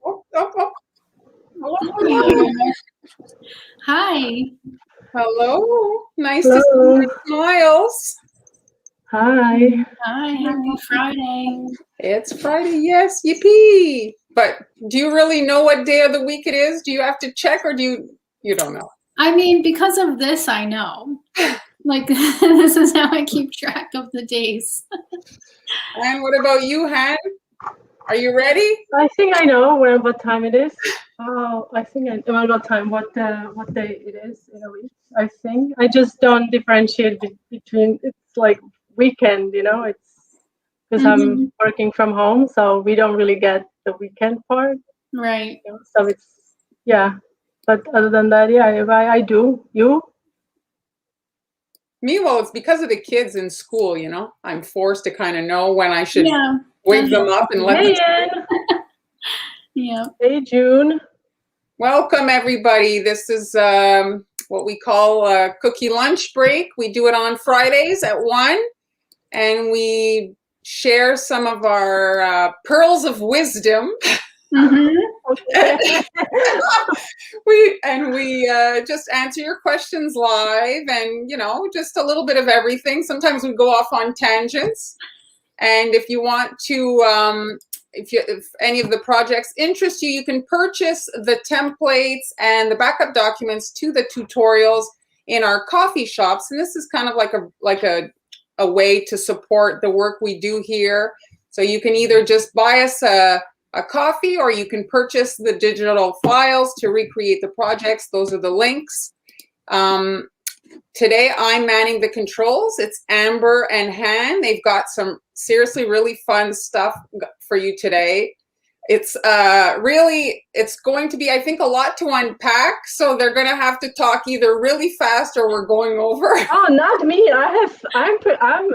Oh, oh, oh. Hello. Hi. Hello. Nice Hello. to see your smiles. Hi. Hi. Happy Friday. It's Friday, yes, yippee. But do you really know what day of the week it is? Do you have to check, or you don't know? I mean, because of this, I know. Like, this is how I keep track of the days. And what about you, Han? Are you ready? I think I know what time it is. Oh, I think I know what time, what day it is in a week. I think I just don't differentiate between. It's like weekend, It's because I'm working from home, so we don't really get the weekend part. Right. So it's But other than that, I do. You? Me, well, it's because of the kids in school, I'm forced to kind of know when I should wake them up and let them. Yeah. Hey, June. Welcome, everybody. This is what we call a cookie lunch break. We do it on Fridays at 1, and we share some of our pearls of wisdom. Okay. we just answer your questions live, and just a little bit of everything. Sometimes we go off on tangents, and if you want to if any of the projects interest you, you can purchase the templates and the backup documents to the tutorials in our coffee shops, and this is kind of like a way to support the work we do here. So you can either just buy us a coffee, or you can purchase the digital files to recreate the projects. Those are the links. Today I'm manning the controls. It's Amber and Han. They've got some seriously really fun stuff for you today. It's going to be, I think, a lot to unpack. So they're going to have to talk either really fast or we're going over. Oh, not me.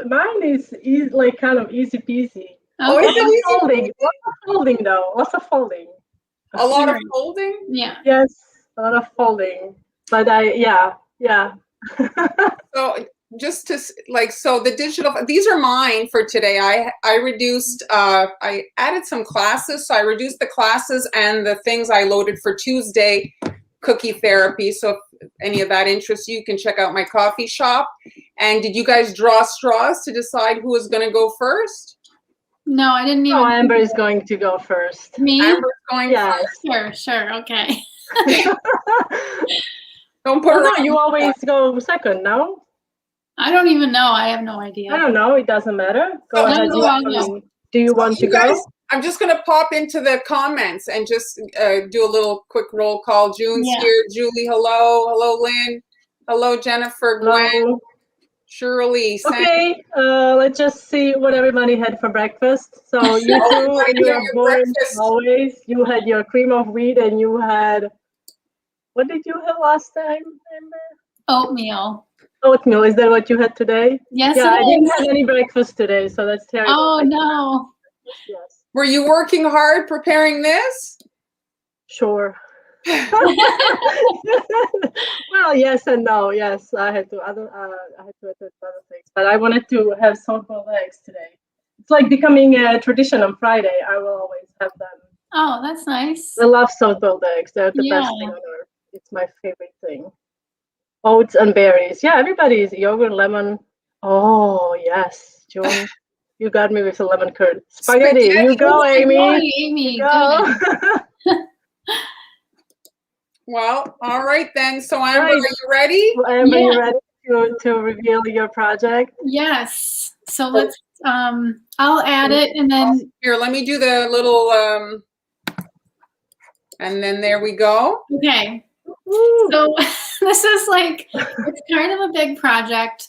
Mine is like kind of easy peasy. Oh, it's easy. Folding. Lots of folding though. Lots of folding. A lot of folding? Yeah. Yes, a lot of folding. But yeah. So just to so the digital, these are mine for today. I reduced, I added some classes. So I reduced the classes and the things I loaded for Tuesday cookie therapy. So if any of that interests you, you can check out my coffee shop. And did you guys draw straws to decide who was going to go first? No, I didn't even. No, Amber is going to go first. Me? Amber's going first? Sure, okay. Don't put her on. You always go second, no? I don't even know. I have no idea. I don't know. It doesn't matter. Go ahead. Do you want to go? I'm just going to pop into the comments and just do a little quick roll call. June's here. Julie, hello. Hello, Lynn. Hello, Jennifer. Hello. Gwen. Shirley. Okay, let's just see what everybody had for breakfast. So you two, you were born always. You had your cream of wheat, and you had, what did you have last time, Amber? Oatmeal. Oatmeal. Is that what you had today? Yes. Yeah, I didn't have any breakfast today, so that's terrible. Oh no. Yes. Were you working hard preparing this? Sure. Well, yes and no. Yes, I had to attend other things, but I wanted to have softball eggs today. It's like becoming a tradition on Friday. I will always have them. Oh, that's nice. I love softball eggs. They're the best thing on earth. It's my favorite thing. Oats and berries. Yeah, everybody's yogurt, lemon. Oh yes, June. You got me with a lemon curd. Spaghetti. You go, Amy. Amy. You go. Well, all right then. So Amber, are you ready? Well, Amber, you ready to reveal your project? Yes. So let's I'll add it, and then here, let me do the little and then there we go. Okay. So this is it's kind of a big project.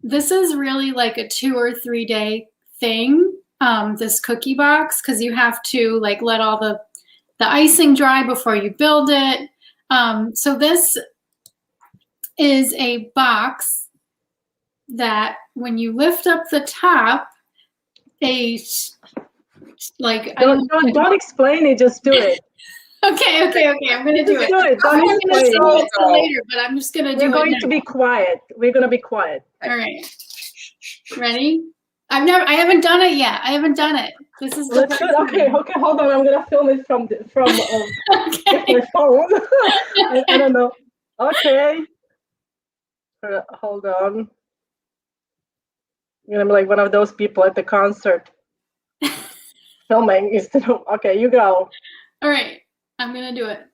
This is really like a 2 or 3 day thing, this cookie box, because you have to let all the icing dry before you build it. So this is a box that when you lift up the top, don't explain it, just do it. Okay. I'm gonna do it. Do it. Don't explain it later, but I'm just gonna do it. We're going to be quiet. We're gonna be quiet. All right. Ready? I haven't done it yet. I haven't done it. This is the Let's do it. Okay, hold on. I'm gonna film it from with Okay. my phone. I don't know. Okay. Hold on. I'm gonna be like one of those people at the concert filming instead of. Okay, you go. All right, I'm gonna do it.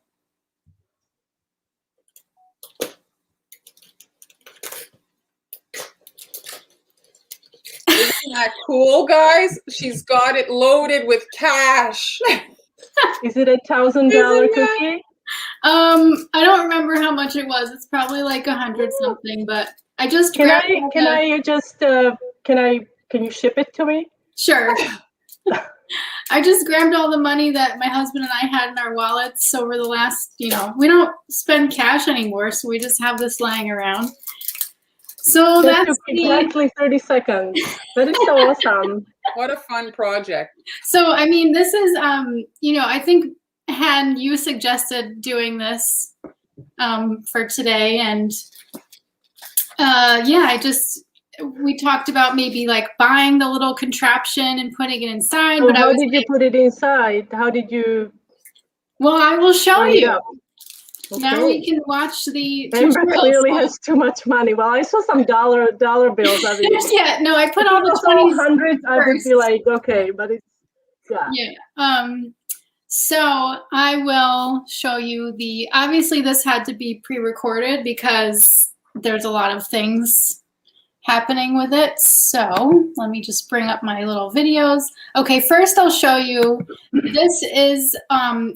Isn't that cool, guys? She's got it loaded with cash. Is it $1,000 cookie? I don't remember how much it was. It's probably like 100 something, but I just Can you ship it to me? Sure. I just grabbed all the money that my husband and I had in our wallets over the last, we don't spend cash anymore, so we just have this lying around. So that that's took exactly 30 seconds. That is so awesome. What a fun project. So, I mean, this is, I think, you suggested doing this for today. And we talked about maybe like buying the little contraption and putting it inside. So how did you put it inside? How did you? Well, I will show you. Okay. Now we can watch the Amber clearly has too much money. Well, I saw some dollar bills. I mean, yeah, no, I put all the 20s. Hundreds, I would be like, okay, but it's yeah. So I will show you obviously this had to be pre-recorded because there's a lot of things happening with it. So let me just bring up my little videos. Okay, first I'll show you, this is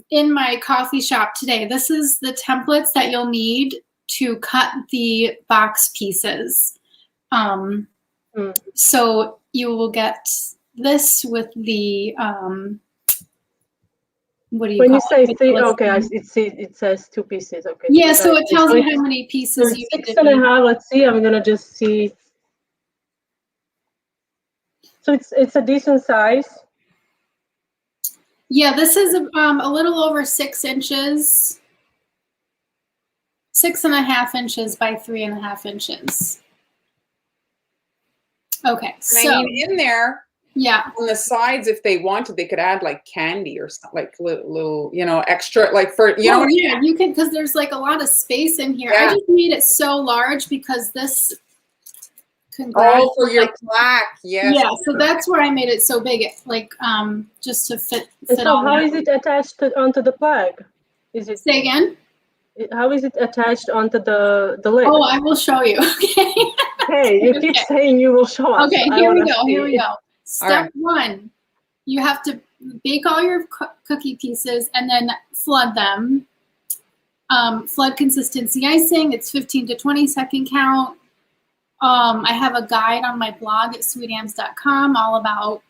in my coffee shop today. This is the templates that you'll need to cut the box pieces. So you will get this with the, what do you when call you say it? three, okay, it says 2 pieces. Okay. Yeah, so it tells you how many pieces you need to need. Let's see. I'm gonna just see. So it's a decent size. Yeah, this is a little over 6 inches, 6.5 inches by 3.5 inches. Okay, so I mean, in there, yeah, on the sides, if they wanted, they could add like candy or something, like little, extra, like for know. Yeah, you can, because there's like a lot of space in here. Yeah. I just made it so large because this. Oh, for your plaque, yes. Yeah, so that's where I made it so big, like just to fit so all. How is it attached onto the plaque? Is it? Say again. How is it attached onto the lid? Oh, I will show you. Okay. Hey, you keep saying you will show us. Okay, here we go. Here we go. Step right. 1, you have to bake all your cookie pieces and then flood them. Flood consistency icing. It's 15 to 20 second count. I have a guide on my blog at SweetAmbs.com all about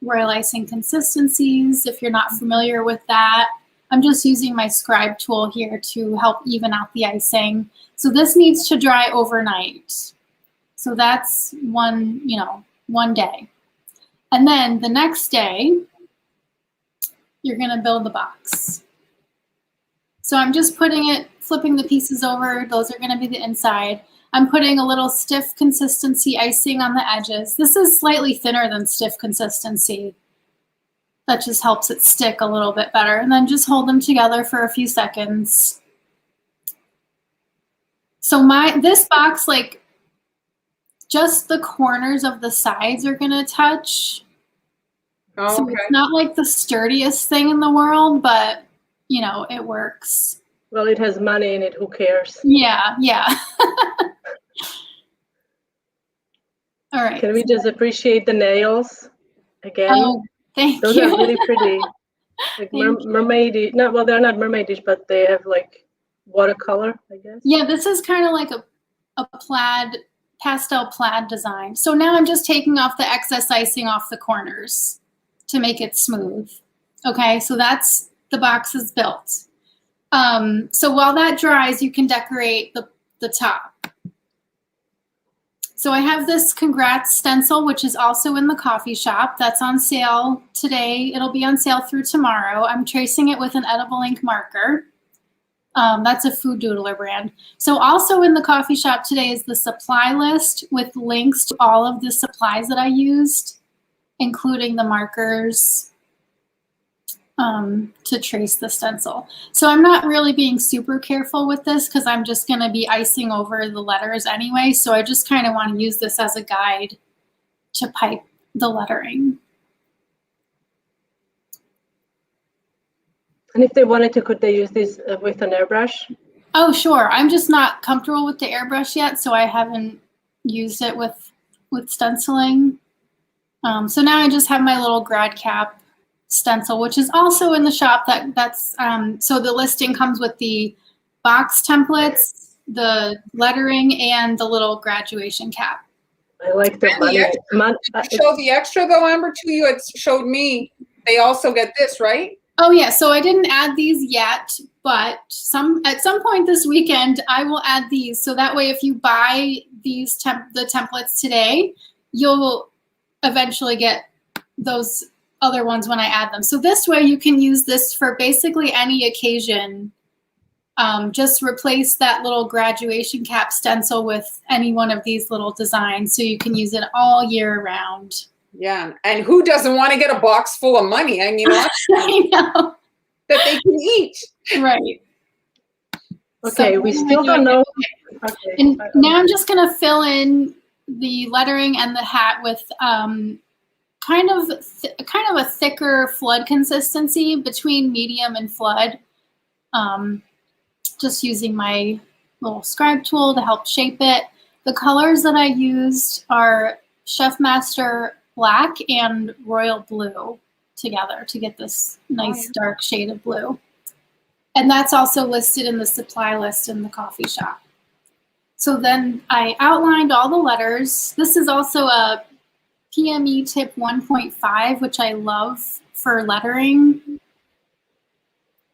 royal icing consistencies. If you're not familiar with that, I'm just using my scribe tool here to help even out the icing. So this needs to dry overnight. So that's one day. And then the next day, you're gonna build the box. So I'm just flipping the pieces over. Those are gonna be the inside. I'm putting a little stiff consistency icing on the edges. This is slightly thinner than stiff consistency. That just helps it stick a little bit better. And then just hold them together for a few seconds. So this box, like just the corners of the sides are gonna touch. Oh, so okay. It's not like the sturdiest thing in the world, but it works. Well, it has money in it, who cares? Yeah. All right. Can we just appreciate the nails again? Oh, thank Those you. are really pretty. Like mermaidish. No, well, they're not mermaidish, but they have like watercolor, I guess. Yeah, this is kind of like a pastel plaid design. So now I'm just taking off the excess icing off the corners to make it smooth. Okay, so that's the box is built. So while that dries, you can decorate the top. So I have this Congrats stencil, which is also in the coffee shop. That's on sale today. It'll be on sale through tomorrow. I'm tracing it with an edible ink marker. That's a food doodler brand. So also in the coffee shop today is the supply list with links to all of the supplies that I used including the markers to trace the stencil. So I'm not really being super careful with this because I'm just going to be icing over the letters anyway. So I just kind of want to use this as a guide to pipe the lettering. And if they wanted to, could they use this with an airbrush? Oh, sure. I'm just not comfortable with the airbrush yet, so I haven't used it with stenciling. So now I just have my little Grad Cap stencil, which is also in the shop. So the listing comes with the box templates, the lettering, and the little graduation cap. I like the show the extra though, Amber, too. You had showed me they also get this, right? Oh yeah, so I didn't add these yet, but at some point this weekend I will add these. So that way, if you buy these the templates today, you'll eventually get those other ones when I add them. So this way you can use this for basically any occasion. Just replace that little graduation cap stencil with any one of these little designs so you can use it all year round. Yeah, and who doesn't want to get a box full of money? I mean, I know. that they can eat. Right. Okay, so we still don't know. Okay. And now I'm just going to fill in the lettering and the hat with kind of a thicker flood consistency between medium and flood. Just using my little scribe tool to help shape it. The colors that I used are Chef Master Black and Royal Blue together to get this nice dark shade of blue. And that's also listed in the supply list in the coffee shop. So then I outlined all the letters. This is also a PME tip 1.5, which I love for lettering.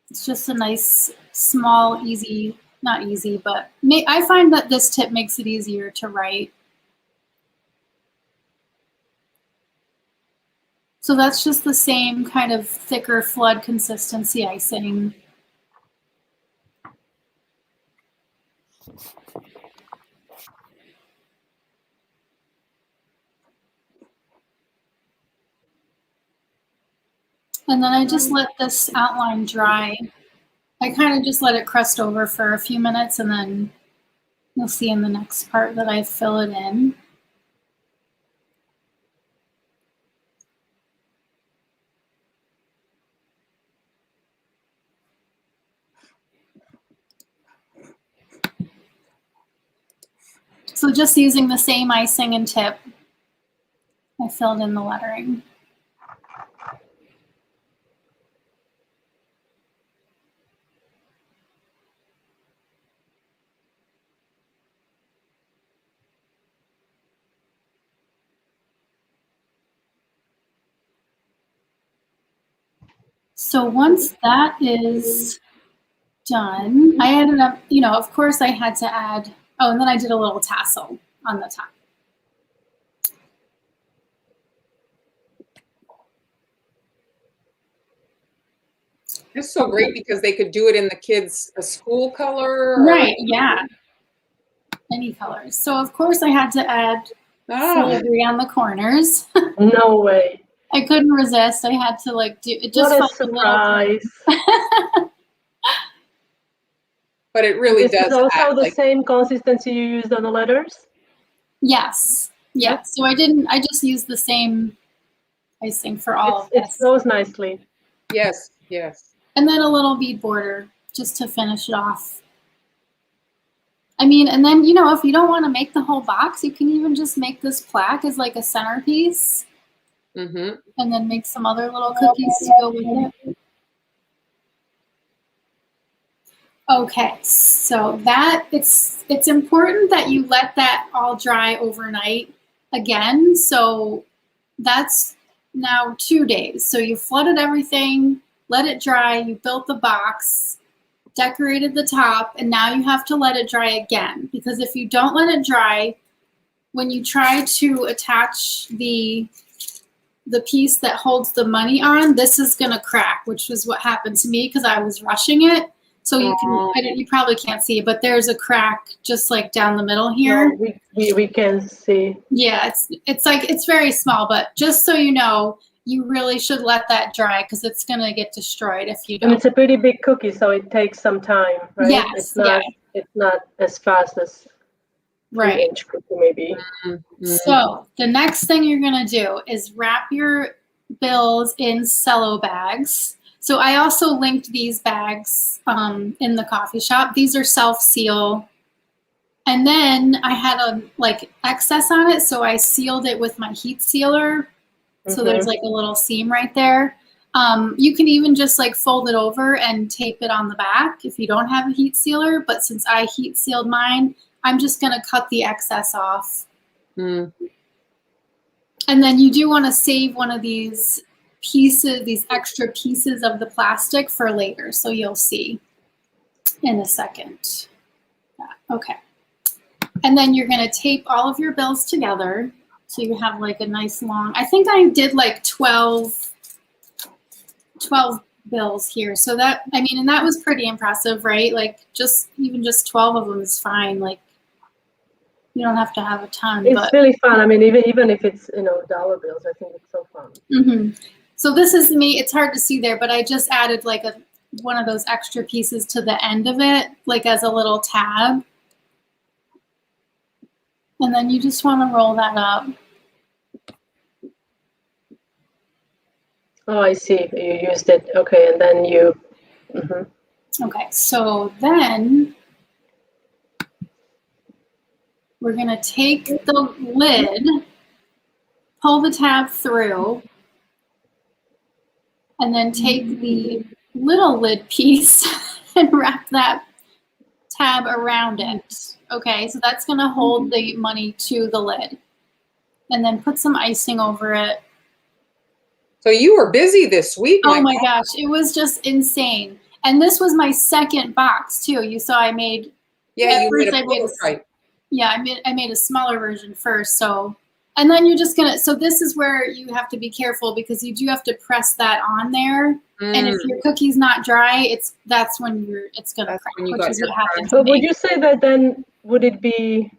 It's just a nice, small, easy, not easy, but I find that this tip makes it easier to write. So that's just the same kind of thicker flood consistency icing. And then I just let this outline dry. I kind of just let it crust over for a few minutes, and then you'll see in the next part that I fill it in. So just using the same icing and tip, I filled in the lettering. So once that is done, I ended up, of course I had to add, and then I did a little tassel on the top. It's so great because they could do it in the kids' school color. Right, yeah. Any colors. So of course I had to add filigree on the corners. No way. I couldn't resist. I had to do it. Just what a surprise! But it really does. Is also the same consistency you used on the letters? Yes. Yeah. So I just used the same icing for all of this. It flows nicely. Yes. Yes. And then a little bead border just to finish it off. I mean, and then if you don't want to make the whole box, you can even just make this plaque as like a centerpiece. Mm-hmm. And then make some other little cookies to go with it. Okay, so it's important that you let that all dry overnight again. So that's now 2 days. So you flooded everything, let it dry, you built the box, decorated the top, and now you have to let it dry again. Because if you don't let it dry, when you try to attach the piece that holds the money on, this is gonna crack, which was what happened to me because I was rushing it. So you can, you probably can't see, but there's a crack just like down the middle here. No, we can see. Yeah, it's like, it's very small, but just so you know, you really should let that dry because it's going to get destroyed if you don't. And it's a pretty big cookie, so it takes some time, right? Yes, it's not as fast as right. 3-inch cookie maybe. So the next thing you're going to do is wrap your bills in cello bags. So I also linked these bags in the coffee shop. These are self-seal. And then I had a like excess on it, so I sealed it with my heat sealer. So there's like a little seam right there. You can even just like fold it over and tape it on the back if you don't have a heat sealer. But since I heat sealed mine, I'm just going to cut the excess off. And then you do want to save one of these pieces, these extra pieces of the plastic for later. So you'll see in a second. Okay. And then you're going to tape all of your bills together. So you have like a nice long, I think I did like 12 bills here. So that, I mean, and that was pretty impressive, right? Like even just 12 of them is fine. Like you don't have to have a ton. It's really fun. I mean, even if it's, dollar bills, I think it's so fun. So this is me. It's hard to see there, but I just added like one of those extra pieces to the end of it, like as a little tab. And then you just want to roll that up. Oh, I see. You used it. Okay, and then you... Okay, so then we're going to take the lid, pull the tab through, and then take the little lid piece and wrap that tab around it. Okay, so that's going to hold the money to the lid. And then put some icing over it. So you were busy this week. Oh my gosh, it was just insane. And this was my second box too. You saw I made... Yeah, you made a prototype. Yeah, I made a smaller version first. So, and then you're just going to... So this is where you have to be careful because you do have to press that on there. And if your cookie's not dry, that's when it's going to crack, which is what happens. But would you say that then would it be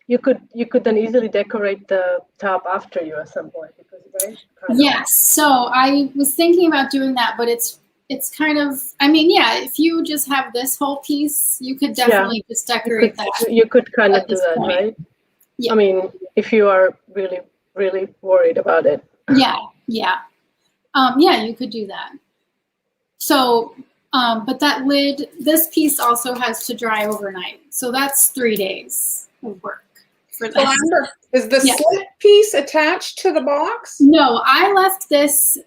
you could then easily decorate the top after you assemble it, right? Yes. So I was thinking about doing that, but it's kind of, I mean, yeah, if you just have this whole piece, you could definitely just decorate that. You could kind of do that, right? Yeah. I mean, if you are really, really worried about it. Yeah. Yeah, you could do that. So, but that lid, this piece also has to dry overnight. So that's 3 days of work for this. Amber, is the slit piece attached to the box? No, I left this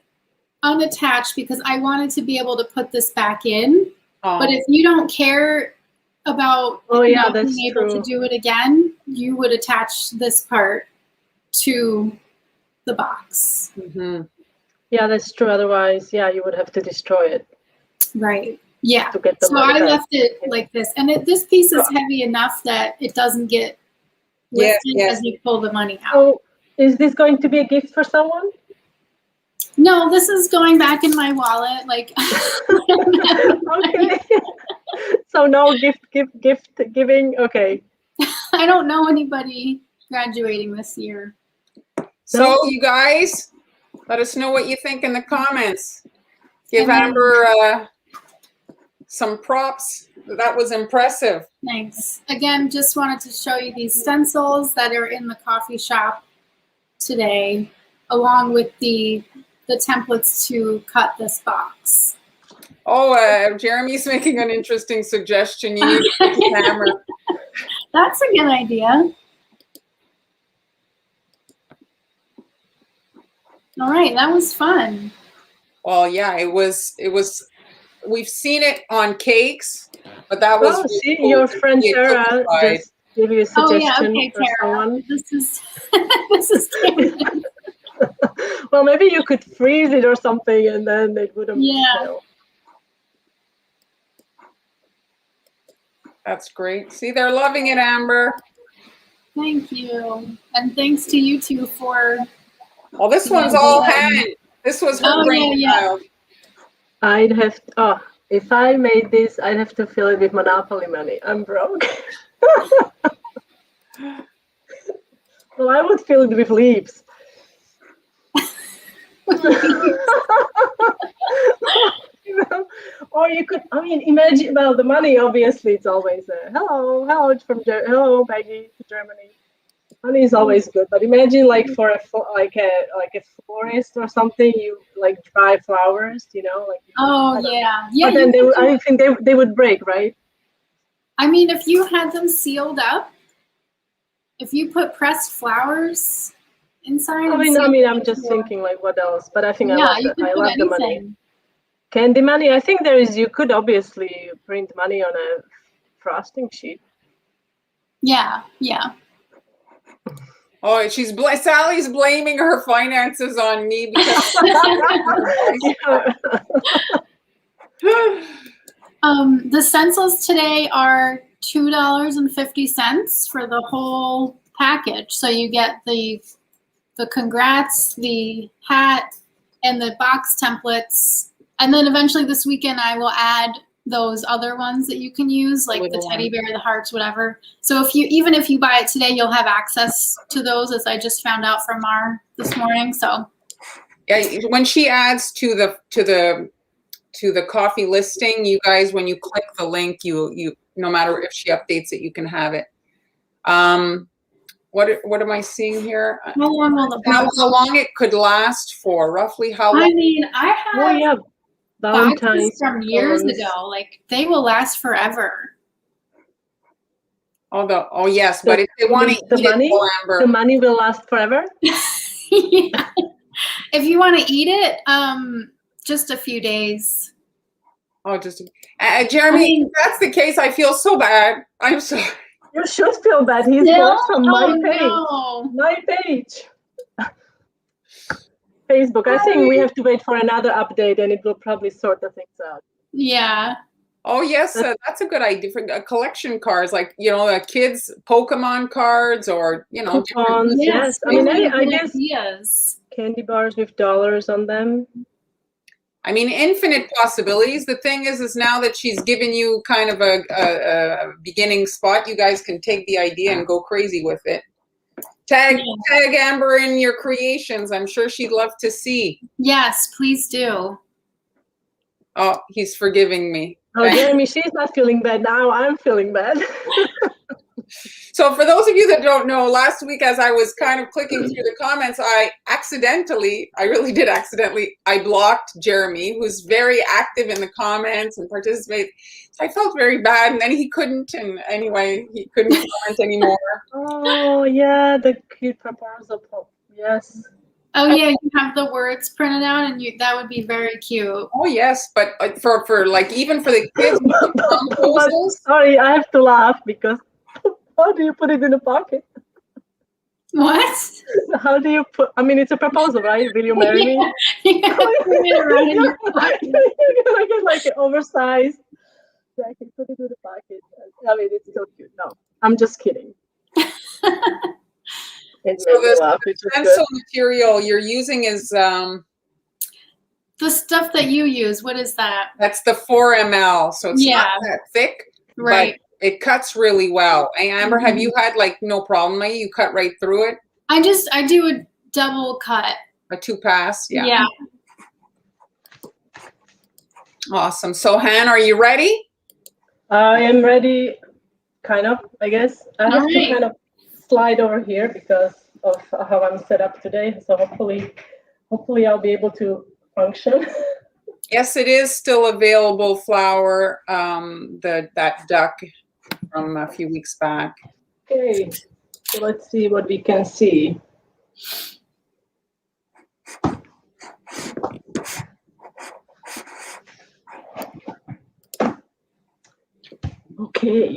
unattached because I wanted to be able to put this back in. But if you don't care about being able to do it again, you would attach this part to the box. Yeah, that's true. Otherwise, you would have to destroy it. Right. Yeah. To get the so I left it like this. And this piece is heavy enough that it doesn't get lifted as you pull the money out. So is this going to be a gift for someone? No, this is going back in my wallet. Like, okay. So no gift giving. Okay. I don't know anybody graduating this year. So you guys, let us know what you think in the comments. Give Amber some props. That was impressive. Thanks. Again, just wanted to show you these stencils that are in the coffee shop today, along with the templates to cut this box. Oh, Jeremy's making an interesting suggestion. You need a camera. That's a good idea. All right, that was fun. Well, yeah, it was. We've seen it on cakes, but that was. Oh, see, your friend Sarah just gave you a suggestion for Tara. someone. This is. Well, maybe you could freeze it or something, and then it wouldn't. Yeah. That's great. See, they're loving it, Amber. Thank you, and thanks to you two for. Well, this one's all hand. This was her brainchild. I'd have. If I made this, I'd have to fill it with Monopoly money. I'm broke. Well, I would fill it with leaves. You know? Or you could, I mean, imagine, well, the money, obviously, it's always, hello, it's from hello, Maggie, to Germany. Money is always good, but imagine like for a florist or something, you like dry flowers, you know, like. Oh yeah, yeah. But then I think they would break, right? I mean, if you had them sealed up, if you put pressed flowers inside. I mean, I'm just thinking like what else, but I think I love the money. Candy money. I think you could obviously print money on a frosting sheet. Yeah. Oh, Sally's blaming her finances on me because the stencils today are $2.50 for the whole package. So you get the congrats, the hat, and the box templates. And then eventually this weekend I will add those other ones that you can use, like the teddy bear, the hearts, whatever. So even if you buy it today, you'll have access to those, as I just found out from Mar this morning. So yeah, when she adds to the coffee listing, you guys, when you click the link, you no matter if she updates it, you can have it. What am I seeing here? How long it could last for? Roughly how long? I mean, I have Valentine's from years ago. Like they will last forever. Oh yes, but if they want to eat it, Amber, the money will last forever. Yeah. If you want to eat it, just a few days. Oh, just Jeremy. If that's the case, I feel so bad. I'm sorry. You should feel bad. He's blocked from my page. No. My page. Facebook. I think we have to wait for another update, and it will probably sort the things out. Yeah. Oh yes, that's a good idea for collection cards, like kids' Pokemon cards, or coupons. Yes, I mean, I guess ideas. Candy bars with dollars on them. I mean, infinite possibilities. The thing is now that she's given you kind of a beginning spot, you guys can take the idea and go crazy with it. Tag Amber in your creations. I'm sure she'd love to see. Yes, please do. Oh, he's forgiving me. Oh, Jeremy, she's not feeling bad now. I'm feeling bad. So for those of you that don't know, last week as I was kind of clicking through the comments, I really did accidentally, I blocked Jeremy, who's very active in the comments and participates. So I felt very bad, and then he couldn't, and anyway, he couldn't comment anymore. Oh, yeah, the cute proposal. Yes. Oh yeah, you have the words printed out, and that would be very cute. Oh yes, but for like even for the kids. But, sorry, I have to laugh because how do you put it in a pocket? What? How do you put? I mean, it's a proposal, right? Will you marry me? You're gonna get like an oversized. I can put it in the pocket. I mean, it's so cute. No, I'm just kidding. So the stencil material you're using is the stuff that you use. What is that? That's the 4 ml. So it's not that thick, right? But it cuts really well. And Amber, have you had like no problem? You cut right through it. I do a double cut. A 2-pass. Yeah. Yeah. Awesome. So Han, are you ready? I am ready. Kind of, I guess. I have to kind of slide over here because of how I'm set up today. So hopefully I'll be able to function. Yes, it is still available flour, that duck from a few weeks back. Okay, so let's see what we can see. Okay.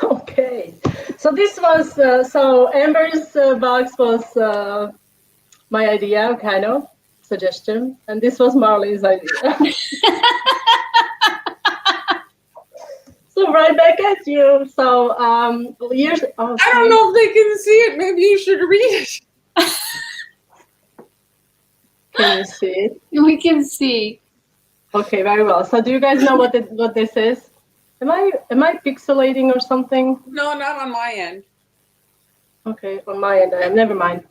Okay, so this was, so Amber's box was my idea, kind of, suggestion, and this was Marley's idea. So right back at you. So years. Oh, I don't know if they can see it. Maybe you should read it. Can you see it? We can see. Okay, very well. So do you guys know what this is? Am I pixelating or something? No, not on my end. Okay, on my end, never mind.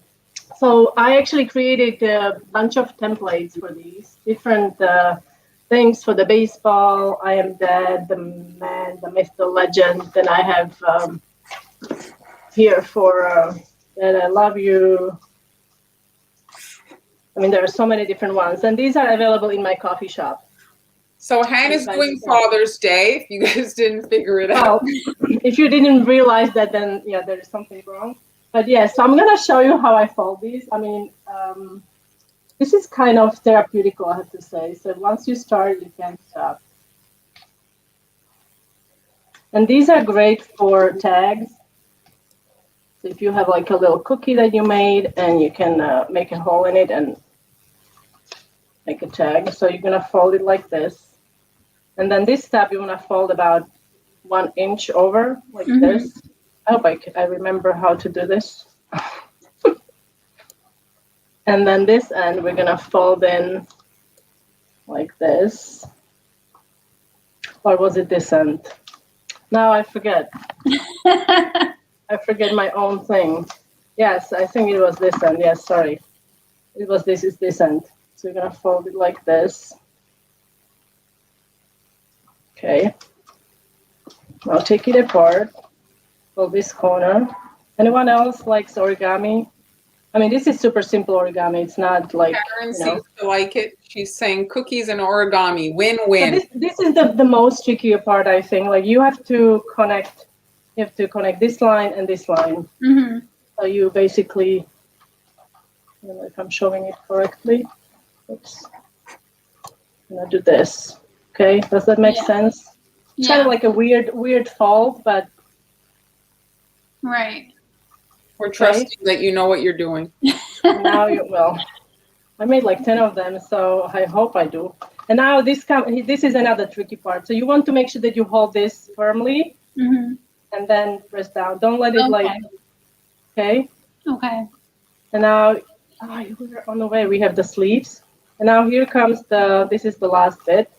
So I actually created a bunch of templates for these different things for the baseball. I am dead, the man, the myth, the legend. Then I have here for that I love you. I mean, there are so many different ones, and these are available in my coffee shop. So Hannah's doing Father's Day, if you guys didn't figure it out. If you didn't realize that, then yeah, there is something wrong. But yeah, so I'm gonna show you how I fold these. I mean, this is kind of therapeutical, I have to say. So once you start, you can't stop. And these are great for tags. So if you have like a little cookie that you made, and you can make a hole in it and make a tag. So you're gonna fold it like this. And then this tab, you want to fold about 1 inch over, like this. I hope I remember how to do this. And then this end, we're going to fold in like this. Or was it this end? Now I forget. I forget my own thing. Yes, I think it was this end. Yes, sorry. It was this end. So we're going to fold it like this. Okay, I'll take it apart, fold this corner. Anyone else likes origami? I mean, this is super simple origami. It's not like, Karen seems to like it. She's saying cookies and origami, win-win. So this is the most tricky part, I think. Like you have to connect this line and this line. So you basically, I don't know if I'm showing it correctly. Oops. I'm gonna do this. Okay, does that make sense? It's kind of like a weird fold, but right. We're trusting that you know what you're doing. Now you will. I made like 10 of them, so I hope I do. And now this is another tricky part. So you want to make sure that you hold this firmly, and then press down. Don't let it okay. Okay. And now, we're on the way. We have the sleeves, and now here comes this is the last bit.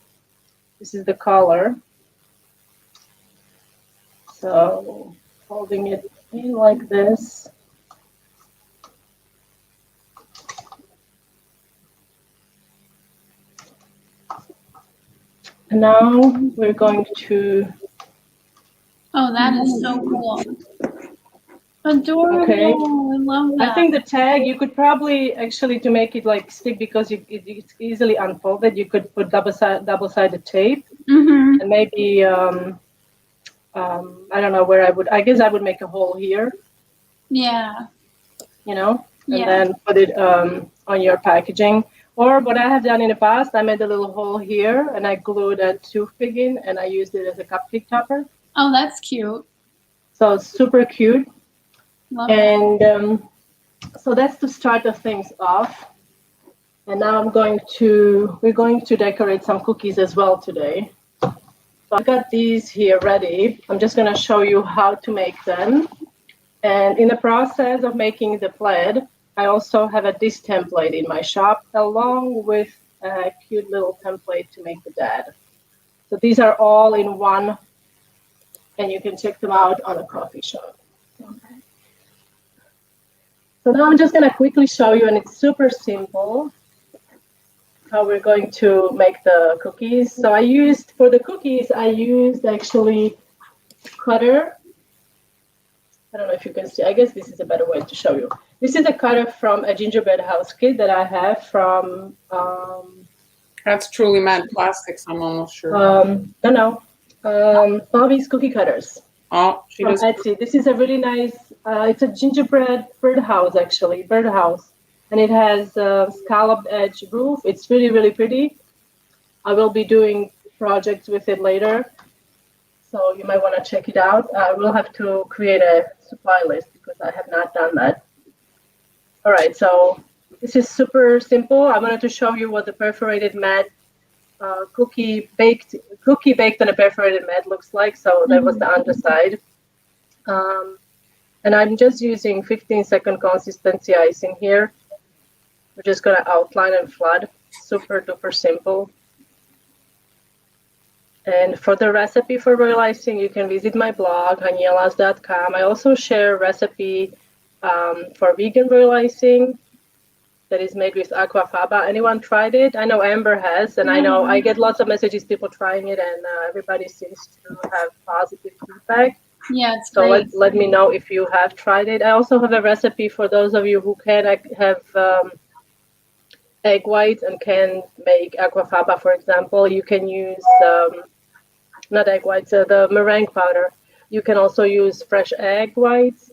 This is the collar. So holding it in like this. And now we're going to. Oh, that is so cool. Adorable. Okay. I love that. I think the tag, you could probably actually, to make it like stick, because it's easily unfolded, you could put double-sided tape. And maybe, I don't know where I guess I would make a hole here. Yeah. And then put it on your packaging. Or what I have done in the past, I made a little hole here and I glued a toothpick in and I used it as a cupcake topper. Oh, that's cute. So it's super cute. Love and so that's to start the things off. And now we're going to decorate some cookies as well today. So I've got these here ready. I'm just going to show you how to make them. And in the process of making the plaid, I also have this template in my shop, along with a cute little template to make the dad. So these are all in one, and you can check them out on a coffee shop. Okay. So now I'm just going to quickly show you, and it's super simple, how we're going to make the cookies. So for the cookies, I used actually cutter. I don't know if you can see. I guess this is a better way to show you. This is a cutter from a gingerbread house kit that I have from. That's truly matte plastics. I'm almost sure. Bobby's Cookie Cutters. Oh, she does. Etsy. This is a really nice. It's a gingerbread birdhouse, actually, birdhouse, and it has a scalloped edge roof. It's really, really pretty. I will be doing projects with it later, so you might want to check it out. I will have to create a supply list because I have not done that. All right, so this is super simple. I wanted to show you what the perforated mat cookie baked on a perforated mat looks like. So that was the underside. And I'm just using 15-second consistency icing here. We're just gonna outline and flood. Super duper simple. And for the recipe for royal icing, you can visit my blog, hanielas.com. I also share a recipe for vegan royal icing that is made with aquafaba. Anyone tried it? I know Amber has, and I know I get lots of messages, people trying it, and everybody seems to have positive feedback. Yeah, it's So great. let me know if you have tried it. I also have a recipe for those of you who can have egg whites and can make aquafaba, for example. You can use, not egg whites, the meringue powder. You can also use fresh egg whites.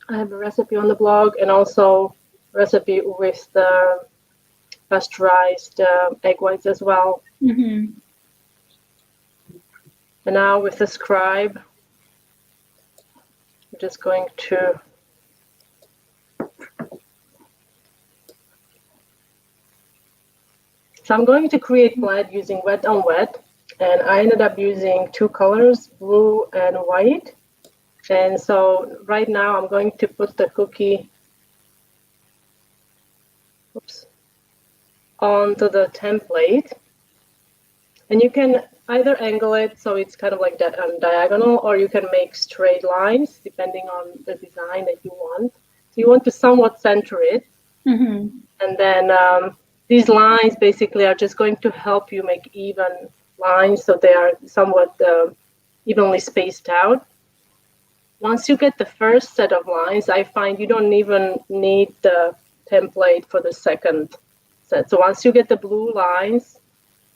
I have a recipe on the blog, and also recipe with the pasteurized egg whites as well. Mm-hmm. And now with the scribe, I'm just going to I'm going to create blend using wet on wet, and I ended up using 2 colors, blue and white. And so right now I'm going to put the cookie onto the template, and you can either angle it so it's kind of like that diagonal, or you can make straight lines depending on the design that you want. So you want to somewhat center it, and then these lines basically are just going to help you make even lines, so they are somewhat evenly spaced out. Once you get the first set of lines, I find you don't even need the template for the second set. So once you get the blue lines,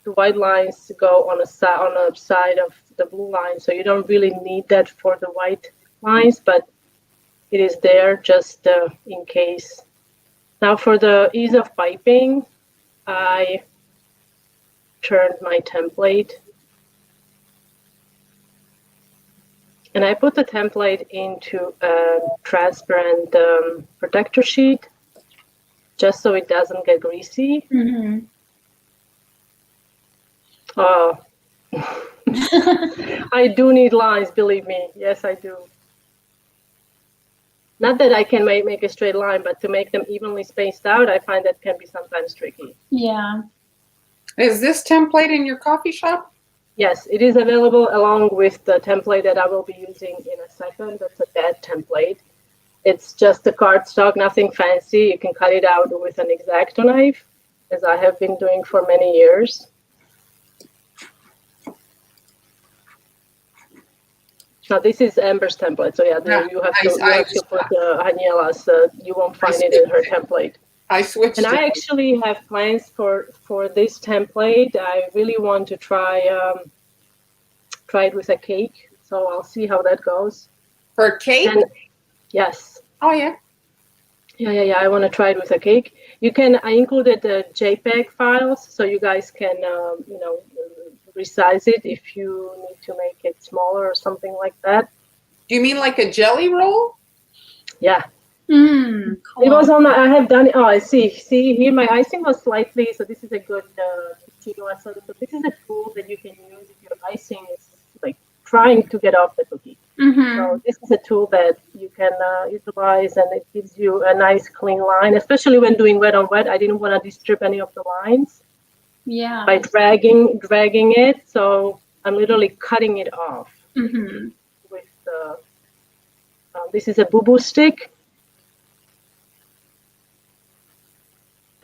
the white lines go on the side of the blue line. So you don't really need that for the white lines, but it is there just in case. Now for the ease of piping, I turned my template and I put the template into a transparent protector sheet just so it doesn't get greasy. Oh, I do need lines, believe me. Yes, I do. Not that I can make a straight line, but to make them evenly spaced out, I find that can be sometimes tricky. Yeah. Is this template in your coffee shop? Yes, it is available along with the template that I will be using in a second. That's a bed template. It's just a cardstock, nothing fancy. You can cut it out with an X-Acto knife, as I have been doing for many years. Now this is Amber's template, so yeah, you have to put Haniela's. You won't find it in her template. I switched. And I actually have plans for this template. I really want to try it with a cake, so I'll see how that goes. For a cake? And, yes. Oh yeah. Yeah. I want to try it with a cake. You can. I included the JPEG files, so you guys can resize it if you need to make it smaller or something like that. Do you mean like a jelly roll? Yeah. Cool. It was on. I have done it. Oh, I see. See here, my icing was slightly. So this is a good so this is a tool that you can use if your icing is like trying to get off the cookie. So this is a tool that you can utilize, and it gives you a nice clean line, especially when doing wet on wet. I didn't want to disturb any of the lines. Yeah. By dragging it, so I'm literally cutting it off with the. This is a boo-boo stick,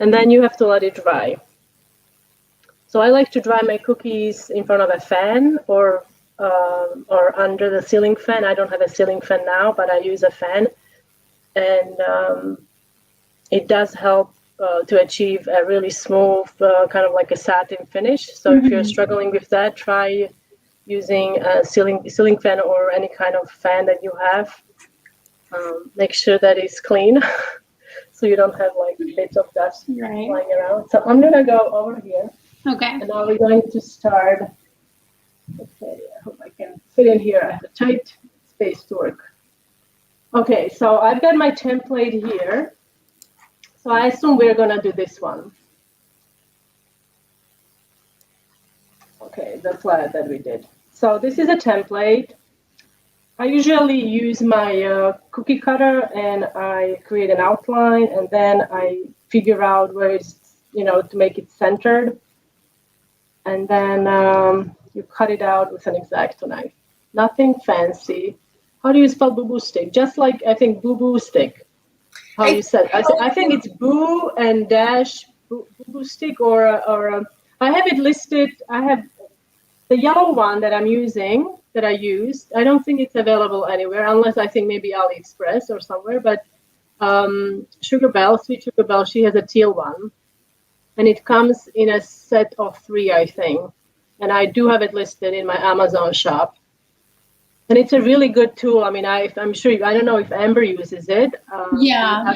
and then you have to let it dry. So I like to dry my cookies in front of a fan or under the ceiling fan. I don't have a ceiling fan now, but I use a fan, and it does help to achieve a really smooth, kind of like a satin finish. So if you're struggling with that, try using a ceiling fan or any kind of fan that you have. Make sure that it's clean, so you don't have like bits of dust flying around. So I'm gonna go over here. Okay. And now we're going to start. Okay, I hope I can fit in here. I have a tight space to work. Okay, so I've got my template here. So I assume we're going to do this one. Okay, the flat that we did. So this is a template. I usually use my cookie cutter, and I create an outline, and then I figure out where it's, to make it centered. And then you cut it out with an X-Acto knife. Nothing fancy. How do you spell boo-boo stick? Just like, I think, boo-boo stick. How you said. I think it's boo and dash boo-boo stick, or I have it listed. I have the yellow one that I'm using, that I used. I don't think it's available anywhere, unless I think maybe AliExpress or somewhere. But Sugar Bell, Sweet Sugar Bell, she has a teal one. And it comes in a set of 3, I think. And I do have it listed in my Amazon shop. And it's a really good tool. I mean, I'm sure, I don't know if Amber uses it. Yeah.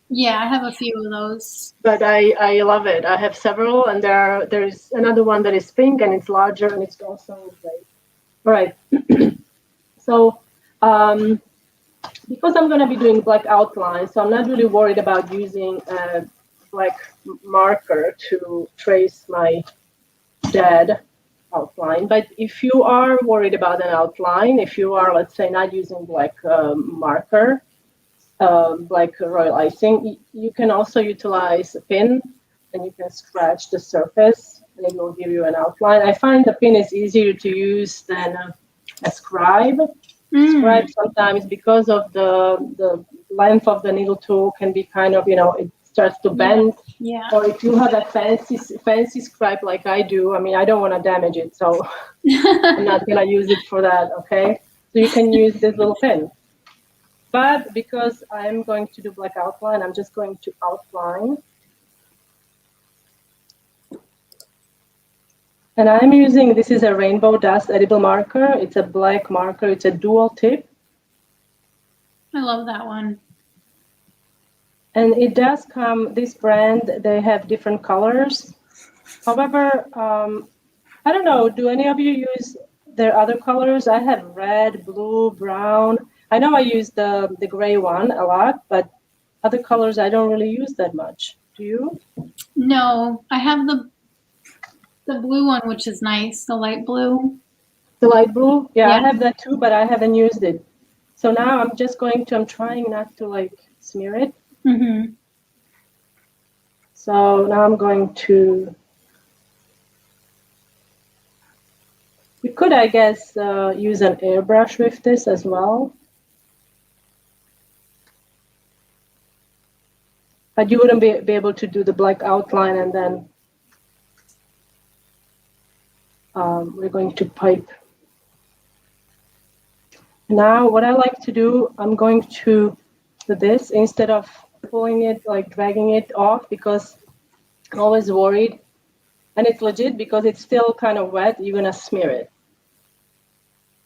Yeah, I have a few of those. But I love it. I have several, and there's another one that is pink, and it's larger, and it's also great. All right. So because I'm going to be doing black outline, so I'm not really worried about using a black marker to trace my dead outline. But if you are worried about an outline, if you are, let's say, not using black marker, like royal icing, you can also utilize a pin, and you can scratch the surface, and it will give you an outline. I find the pin is easier to use than a scribe. Scribe sometimes, because of the length of the needle tool, can be kind of, it starts to bend. Yeah. Or if you have a fancy scribe like I do, I mean, I don't want to damage it, so I'm not going to use it for that, okay? So you can use this little pin. But because I'm going to do black outline, I'm just going to outline. And I'm using, this is a Rainbow Dust edible marker. It's a black marker. It's a dual tip. I love that one. And it does come, this brand, they have different colors. However, I don't know, do any of you use their other colors? I have red, blue, brown. I know I use the gray one a lot, but other colors I don't really use that much. Do you? No, I have the blue one, which is nice, the light blue. The light blue? Yeah, I have that too, but I haven't used it. So now I'm just going to, I'm trying not to like smear it. Mm-hmm. So now I'm going to, you could, I guess, use an airbrush with this as well. But you wouldn't be able to do the black outline, and then we're going to pipe. Now what I like to do, I'm going to do this instead of pulling it, like dragging it off, because I'm always worried. And it's legit because it's still kind of wet, you're gonna smear it.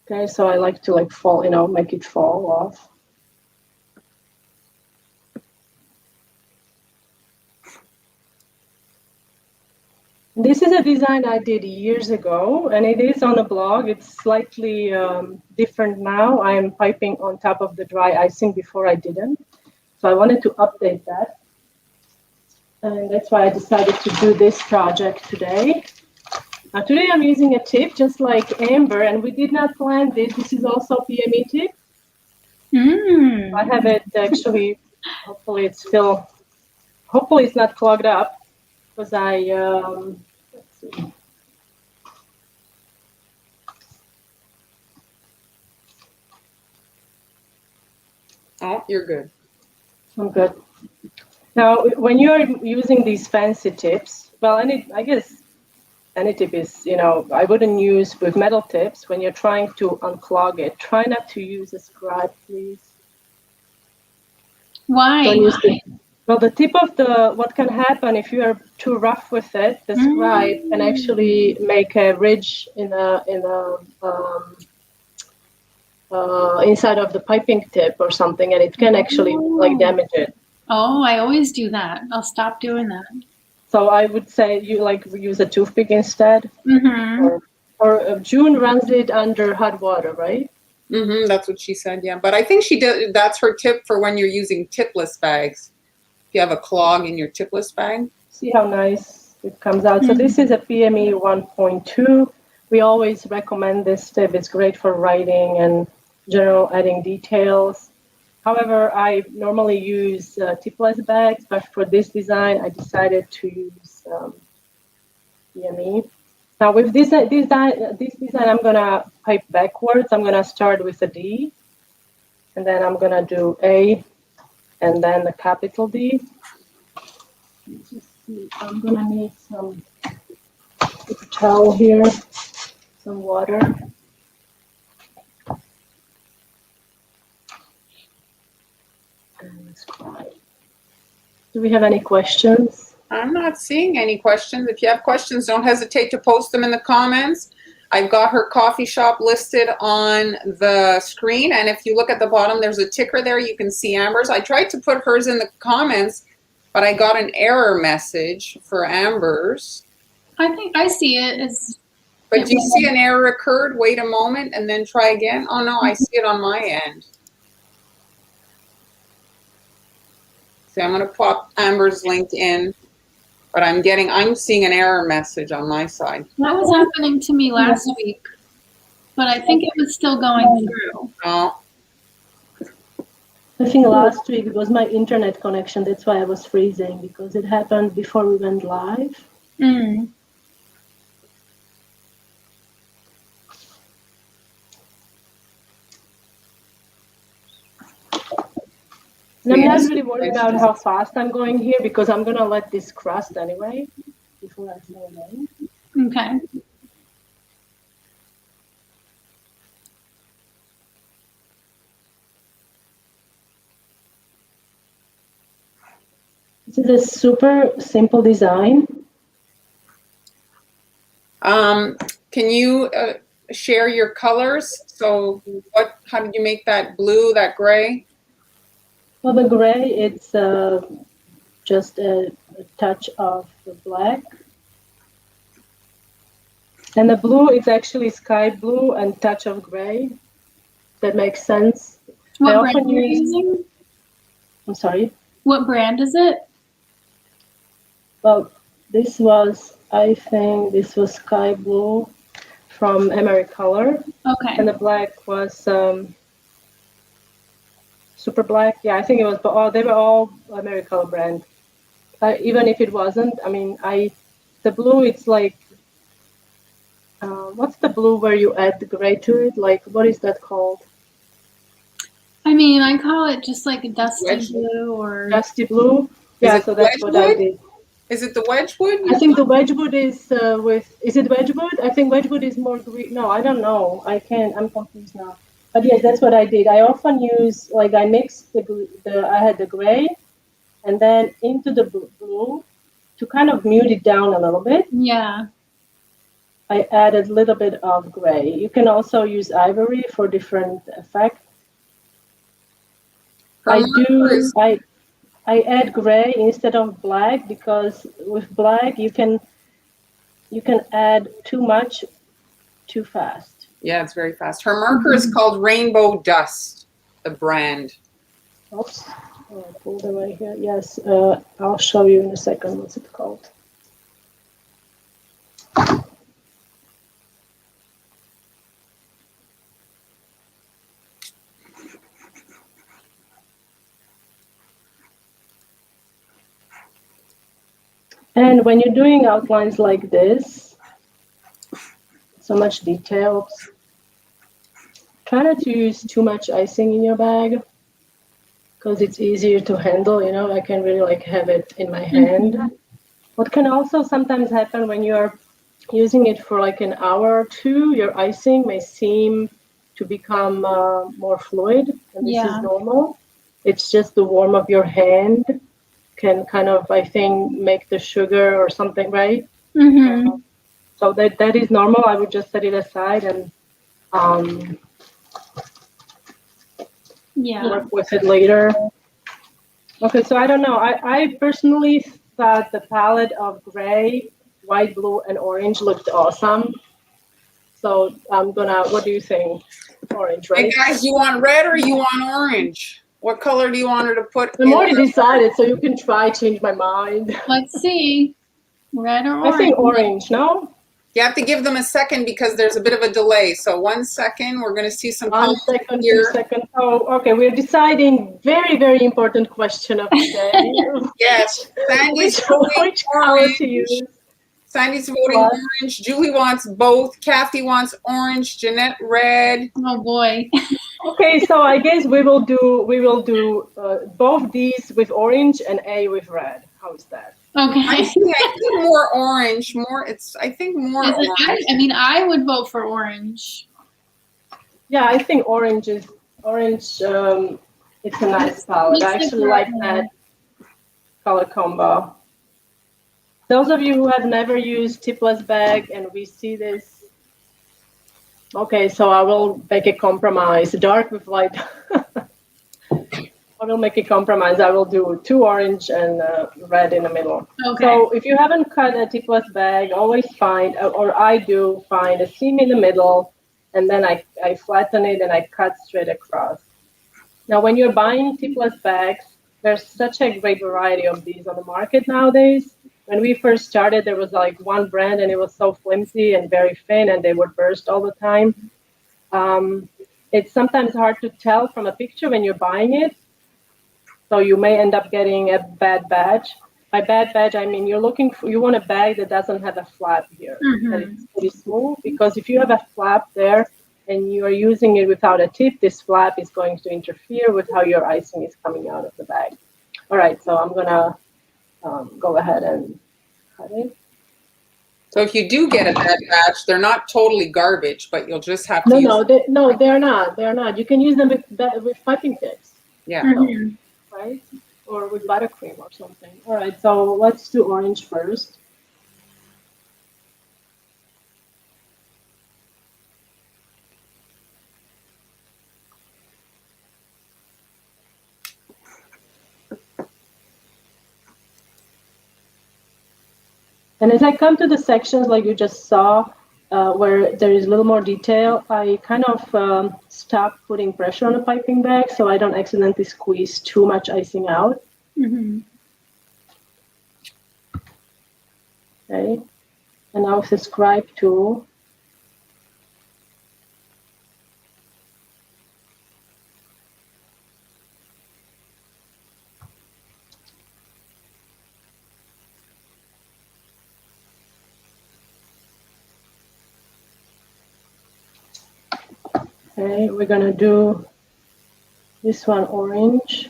Okay, so I like to like fall, make it fall off. This is a design I did years ago, and it is on a blog. It's slightly different now. I'm piping on top of the dry icing. Before I didn't. So I wanted to update that. And that's why I decided to do this project today. Now today I'm using a tip just like Amber, and we did not plan this. This is also PME tip. I have it actually, hopefully it's not clogged up, because let's see. Oh, you're good. I'm good. Now, when you're using these fancy tips, well, I guess any tip is, I wouldn't use with metal tips. When you're trying to unclog it, try not to use a scribe, please. Why? Well, the tip of what can happen if you are too rough with it, the scribe can actually make a ridge in inside of the piping tip or something, and it can actually like damage it. Oh, I always do that. I'll stop doing that. So I would say you like use a toothpick instead. Mm-hmm. Or June runs it under hot water, right? Mm-hmm, that's what she said, yeah. But I think she did. That's her tip for when you're using tipless bags. If you have a clog in your tipless bag. See how nice it comes out. So this is a PME 1.2. We always recommend this tip. It's great for writing and general adding details. However, I normally use tipless bags, but for this design, I decided to use DME. Now with this design, I'm gonna pipe backwards. I'm gonna start with a D, and then I'm gonna do A, and then a capital D. Just see, I'm gonna need some paper towel here, some water. And let's try. Do we have any questions? I'm not seeing any questions. If you have questions, don't hesitate to post them in the comments. I've got her coffee shop listed on the screen, and if you look at the bottom, there's a ticker there. You can see Amber's. I tried to put hers in the comments, but I got an error message for Amber's. I think I see it. But do you see an error occurred? Wait a moment and then try again. Oh no, I see it on my end. So I'm going to pop Amber's link in, but I'm seeing an error message on my side. That was happening to me last week, but I think it was still going through. Oh. I think last week it was my internet connection. That's why I was freezing, because it happened before we went live. Mm. And I'm not really worried about how fast I'm going here, because I'm going to let this crust anyway before I throw it in. Okay. This is a super simple design. Can you share your colors? So how did you make that blue, that gray? Well, the gray, it's just a touch of the black. And the blue is actually sky blue and touch of gray. That makes sense. What brand are you using? I'm sorry? What brand is it? Well, this was, I think, this was sky blue from Americolor. Okay. And the black was super black. Yeah, I think it was, they were all Americolor brand. Even if it wasn't, I mean, the blue, it's like, what's the blue where you add the gray to it? Like, what is that called? I mean, I call it just like a dusty blue or... Dusty blue? Yeah, so that's what I did. Is it the Wedgwood? I think the Wedgwood is is it Wedgwood? I think Wedgwood is more green. No, I don't know. I'm confused now. But yes, that's what I did. I often use, like, I mixed I had the gray and then into the blue to kind of mute it down a little bit. Yeah. I added a little bit of gray. You can also use ivory for different effect. I add gray instead of black, because with black you can add too much too fast. Yeah, it's very fast. Her marker is called Rainbow Dust, the brand. Oops. Oh, I pulled it right here. Yes, I'll show you in a second what's it called. And when you're doing outlines like this, so much details, try not to use too much icing in your bag, because it's easier to handle, you know. I can really like have it in my hand. Mm-hmm. What can also sometimes happen when you're using it for like an hour or two, your icing may seem to become more fluid, and this is normal. It's just the warmth of your hand can kind of, I think, make the sugar or something, right? Mm-hmm. So that is normal. I would just set it aside and work with it later. Okay, so I don't know. I personally thought the palette of gray, white, blue, and orange looked awesome. So I'm gonna, what do you think? Orange, right? Hey guys, you want red or you want orange? What color do you want her to put? I'm already decided, so you can try change my mind. Let's see. Red or orange? I think orange, no? You have to give them a second because there's a bit of a delay. So 1 second, we're going to see some 1 second, 2 here. seconds. Oh, okay. We're deciding very, very important question of the day. Yes, Sandy's which color to use. Sandy's voting What? orange. Julie wants both. Kathy wants orange. Jeanette red. Oh boy. Okay, so I guess we will do both these with orange and A with red. How is that? Okay. I think more orange. I think more Is it, orange. I mean, I would vote for orange. Yeah, I think orange. It's a nice palette. I actually like that color combo. Those of you who have never used tipless bag and we see this, okay, so I will make a compromise. Dark with light. I will make a compromise. I will do 2 orange and red in the middle. Okay. So if you haven't cut a tipless bag, always find, or I do, find a seam in the middle, and then I flatten it and I cut straight across. Now, when you're buying tipless bags, there's such a great variety of these on the market nowadays. When we first started, there was like one brand and it was so flimsy and very thin and they would burst all the time. It's sometimes hard to tell from a picture when you're buying it. So you may end up getting a bad badge. By bad badge, I mean you want a bag that doesn't have a flap here, that it's pretty smooth. Because if you have a flap there and you are using it without a tip, this flap is going to interfere with how your icing is coming out of the bag. All right, so I'm gonna go ahead and cut it. So if you do get a bad batch, they're not totally garbage, but you'll just have to No, they're not. They're not. You can use them with piping tips. Yeah. Right? Or with buttercream or something. All right, so let's do orange first. And as I come to the sections like you just saw, where there is a little more detail, I kind of stop putting pressure on the piping bag so I don't accidentally squeeze too much icing out. Okay, and now with the scribe tool, okay, we're gonna do this one orange.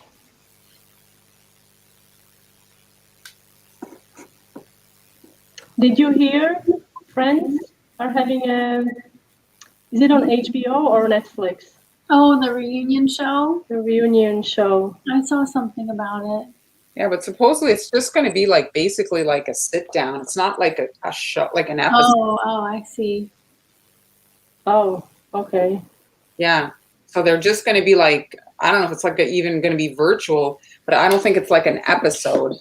Did you hear Friends are having is it on HBO or Netflix? Oh, the reunion show? The reunion show. I saw something about it. Yeah, but supposedly it's just going to be like basically like a sit down. It's not like a show, like an episode. Oh, I see. Oh, okay. Yeah. So they're just going to be like, I don't know if it's like even going to be virtual, but I don't think it's like an episode.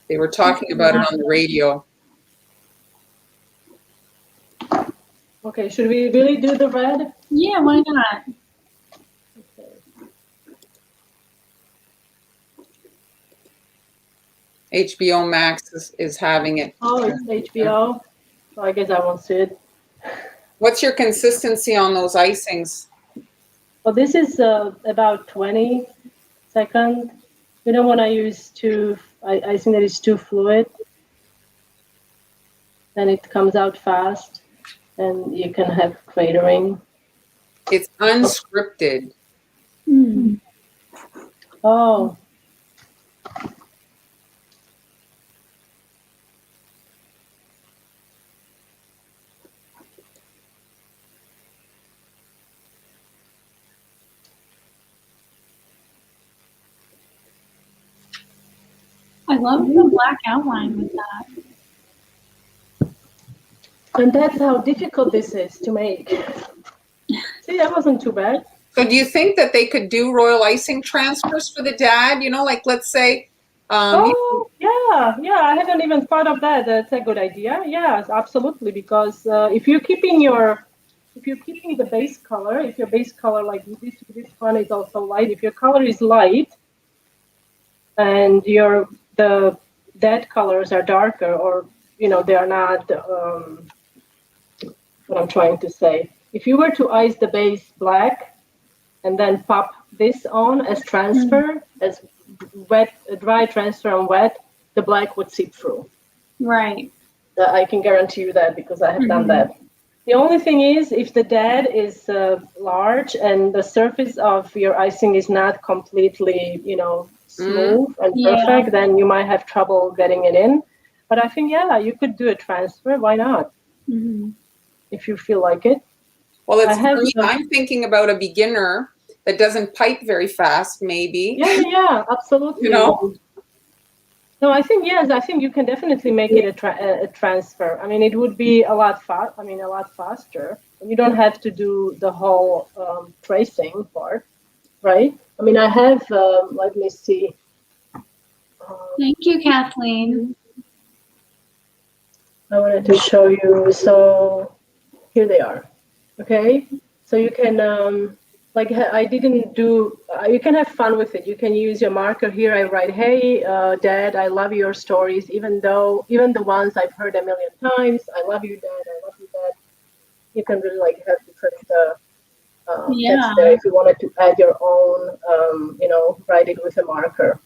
They were talking about it on the radio. Okay, should we really do the red? Yeah, why not? Okay. HBO Max is having it. Oh, it's HBO. So I guess I won't see it. What's your consistency on those icings? Well, this is about 20 seconds. You don't want to use icing that is too fluid. Then it comes out fast and you can have cratering. It's unscripted. Oh. I love the black outline with that. And that's how difficult this is to make. See, that wasn't too bad. So do you think that they could do royal icing transfers for the dad? You know, like let's say. Oh, yeah, I haven't even thought of that. That's a good idea. Yes, absolutely. Because if you're keeping the base color, if your base color like this one is also light, if your color is light and the dead colors are darker or they are not, what I'm trying to say. If you were to ice the base black and then pop this on as transfer, as wet, dry transfer on wet, the black would seep through. Right. I can guarantee you that because I have done that. The only thing is, if the dad is large and the surface of your icing is not completely, smooth and perfect, then you might have trouble getting it in. But I think, you could do a transfer. Why not? If you feel like it. Well, I'm thinking about a beginner that doesn't pipe very fast, maybe. Yeah, absolutely. No, I think you can definitely make it a transfer. I mean, it would be a lot faster. You don't have to do the whole tracing part, right? I mean, I have. Let me see. Thank you, Kathleen. I wanted to show you. So here they are. Okay, so you can I didn't do. You can have fun with it. You can use your marker here. I write, "Hey, Dad, I love your stories, even the ones I've heard a million times. I love you, Dad. I love you, Dad." You can really have different text there. If you wanted to add your own, write it with a marker.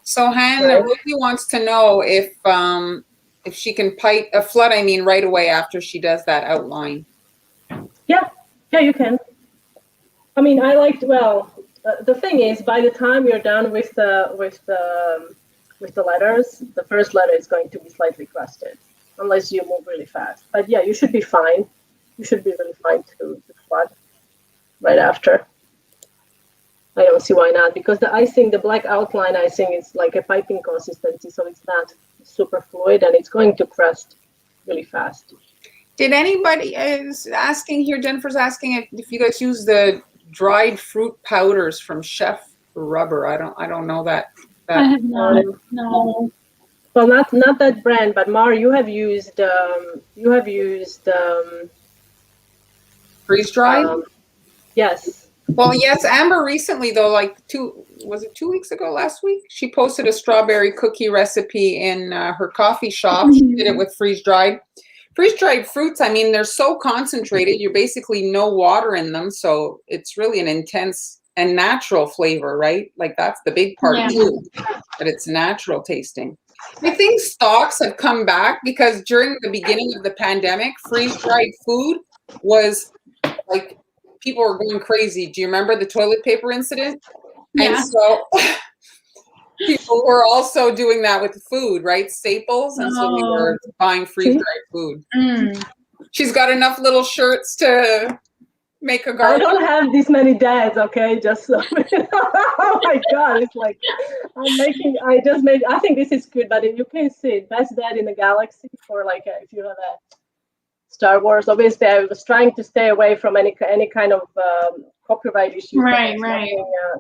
So Hannah really wants to know if she can pipe a flood. I mean, right away after she does that outline. Yeah, you can. I mean, the thing is, by the time you're done with the letters, the first letter is going to be slightly crusted, unless you move really fast. But yeah, you should be fine. You should be really fine to flood right after. I don't see why not, because the icing, the black outline icing, is like a piping consistency, so it's not super fluid and it's going to crust really fast. Did anybody is asking here? Jennifer's asking if you guys use the dried fruit powders from Chef Rubber. I don't know that. I have not. No. Well, not that brand, but Mar, you have used freeze dried. Yes. Well, yes. Amber recently, though, like 2 weeks ago, last week, she posted a strawberry cookie recipe in her coffee shop. She did it with freeze dried. Freeze-dried fruits, I mean, they're so concentrated, you're basically no water in them, so it's really an intense and natural flavor, right? Like, that's the big part too, that it's natural tasting. I think stocks have come back because during the beginning of the pandemic, freeze-dried food was like, people were going crazy. Do you remember the toilet paper incident? Yeah. And so people were also doing that with food, right? Staples. And so we were buying freeze-dried food. She's got enough little shirts to make a garden. I don't have this many dads, okay? Just so oh my God, it's like I think this is good, but you can see it. Best dad in the galaxy for if you have a Star Wars. Obviously, I was trying to stay away from any kind of copyright issues. Right.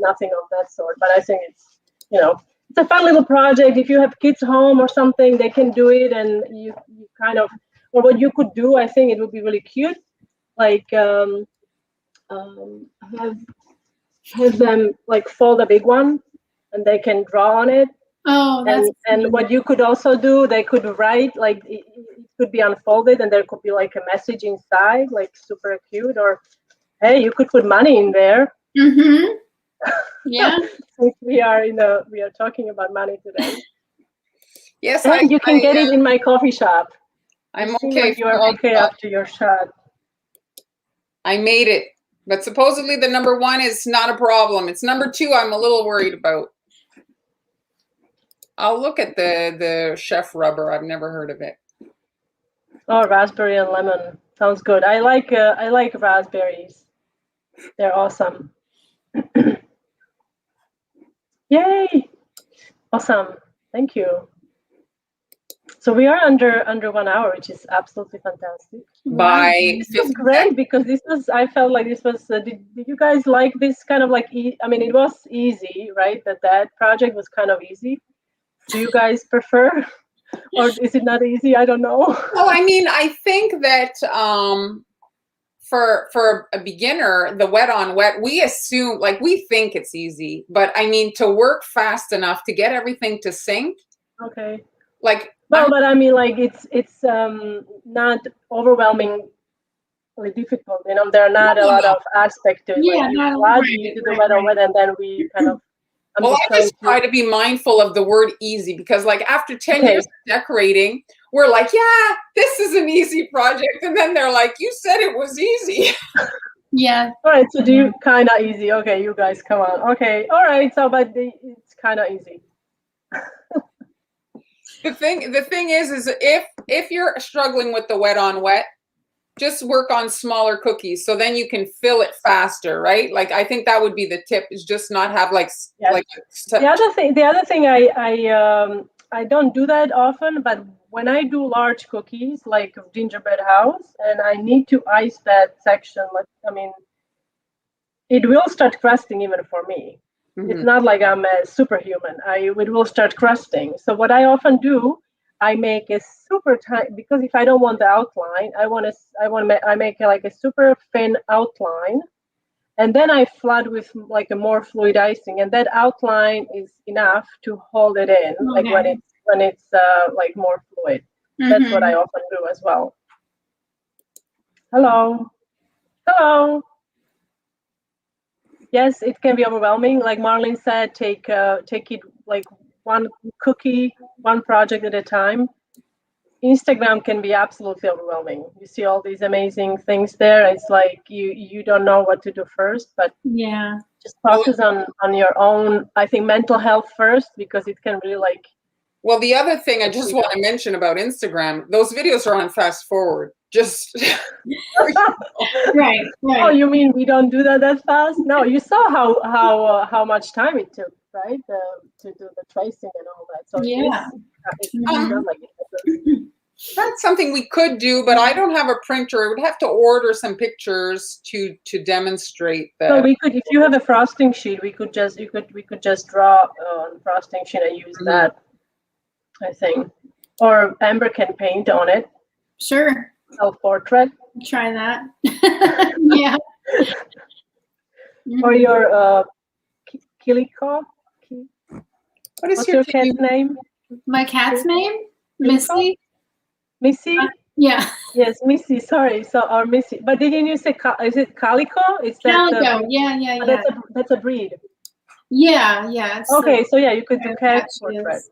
Nothing of that sort. But I think it's it's a fun little project. If you have kids home or something, they can do it, and you kind of, or what you could do, I think it would be really cute. Like have them fold a big one, and they can draw on it. Oh, that's and what you could also do, they could write it could be unfolded, and there could be a message inside, super cute. Or hey, you could put money in there. Yeah. we are talking about money today. Yes, and you can get it in my coffee shop. I'm okay. You are okay after your shot. I made it, but supposedly the number 1 is not a problem. It's number 2 I'm a little worried about. I'll look at the Chef Rubber. I've never heard of it. Oh, raspberry and lemon sounds good. I like raspberries. They're awesome. Yay! Awesome. Thank you. So we are under 1 hour, which is absolutely fantastic. This was great because I felt like this was. Did you guys like this kind of I mean, it was easy, right? That project was kind of easy. Do you guys prefer, or is it not easy? I don't know. Well, I mean, I think that for a beginner, the wet on wet, we assume, we think it's easy, but I mean, to work fast enough to get everything to sync. Okay. like. Well, but I mean, like it's not overwhelmingly difficult. You know, there are not a lot of aspects to it. Yeah, Like you no, flood, right, you do the right, wet on right. wet, and then we kind of. I'm Well, just I trying just to. try to be mindful of the word easy, because like after 10 Okay. years of decorating, we're like, yeah, this is an easy project. And then they're like, you said it was easy. Yeah. All right, so do you kind of easy? Okay, you guys, come on. Okay, all right. So, but it's kind of easy. The thing is if you're struggling with the wet on wet, just work on smaller cookies, so then you can fill it faster, right? Like I think that would be the tip, is just not have like Yes. like The other thing, I don't do that often, but when I do large cookies like gingerbread house, and I need to ice that section, like I mean, it will start crusting even for me. It's not like I'm a superhuman. It will start crusting. So what I often do, I make a super tight, because if I don't want the outline, I make like a super thin outline, and then I flood with like a more fluid icing, and that outline is enough to hold it in, like when it's like more fluid. That's what I often do as well. Hello. Yes, it can be overwhelming. Like Marlene said, take it like one cookie, one project at a time. Instagram can be absolutely overwhelming. You see all these amazing things there. It's like you don't know what to do first, but yeah, just focus on your own, I think, mental health first, because it can really like. Well, the other thing I just want to mention about Instagram, those videos are on fast forward. Just right. Oh, you mean we don't do that fast? No, you saw how much time it took, right? To do the tracing and all that. So yeah, it's not like it. That's something we could do, but I don't have a printer. I would have to order some pictures to demonstrate that. So we could, if you have a frosting sheet, we could just draw on frosting sheet and use that, I think. Or Amber can paint on it. Sure. Self-portrait. Try that. Yeah. Or your Kiliko. What's your cat's name? My cat's name? Missy. Missy? Yeah. Yes, Missy. Sorry, so our Missy. But didn't you say is it calico? Is that Calico? Yeah. That's a breed. Yeah. Okay, so yeah, you could do cat portrait.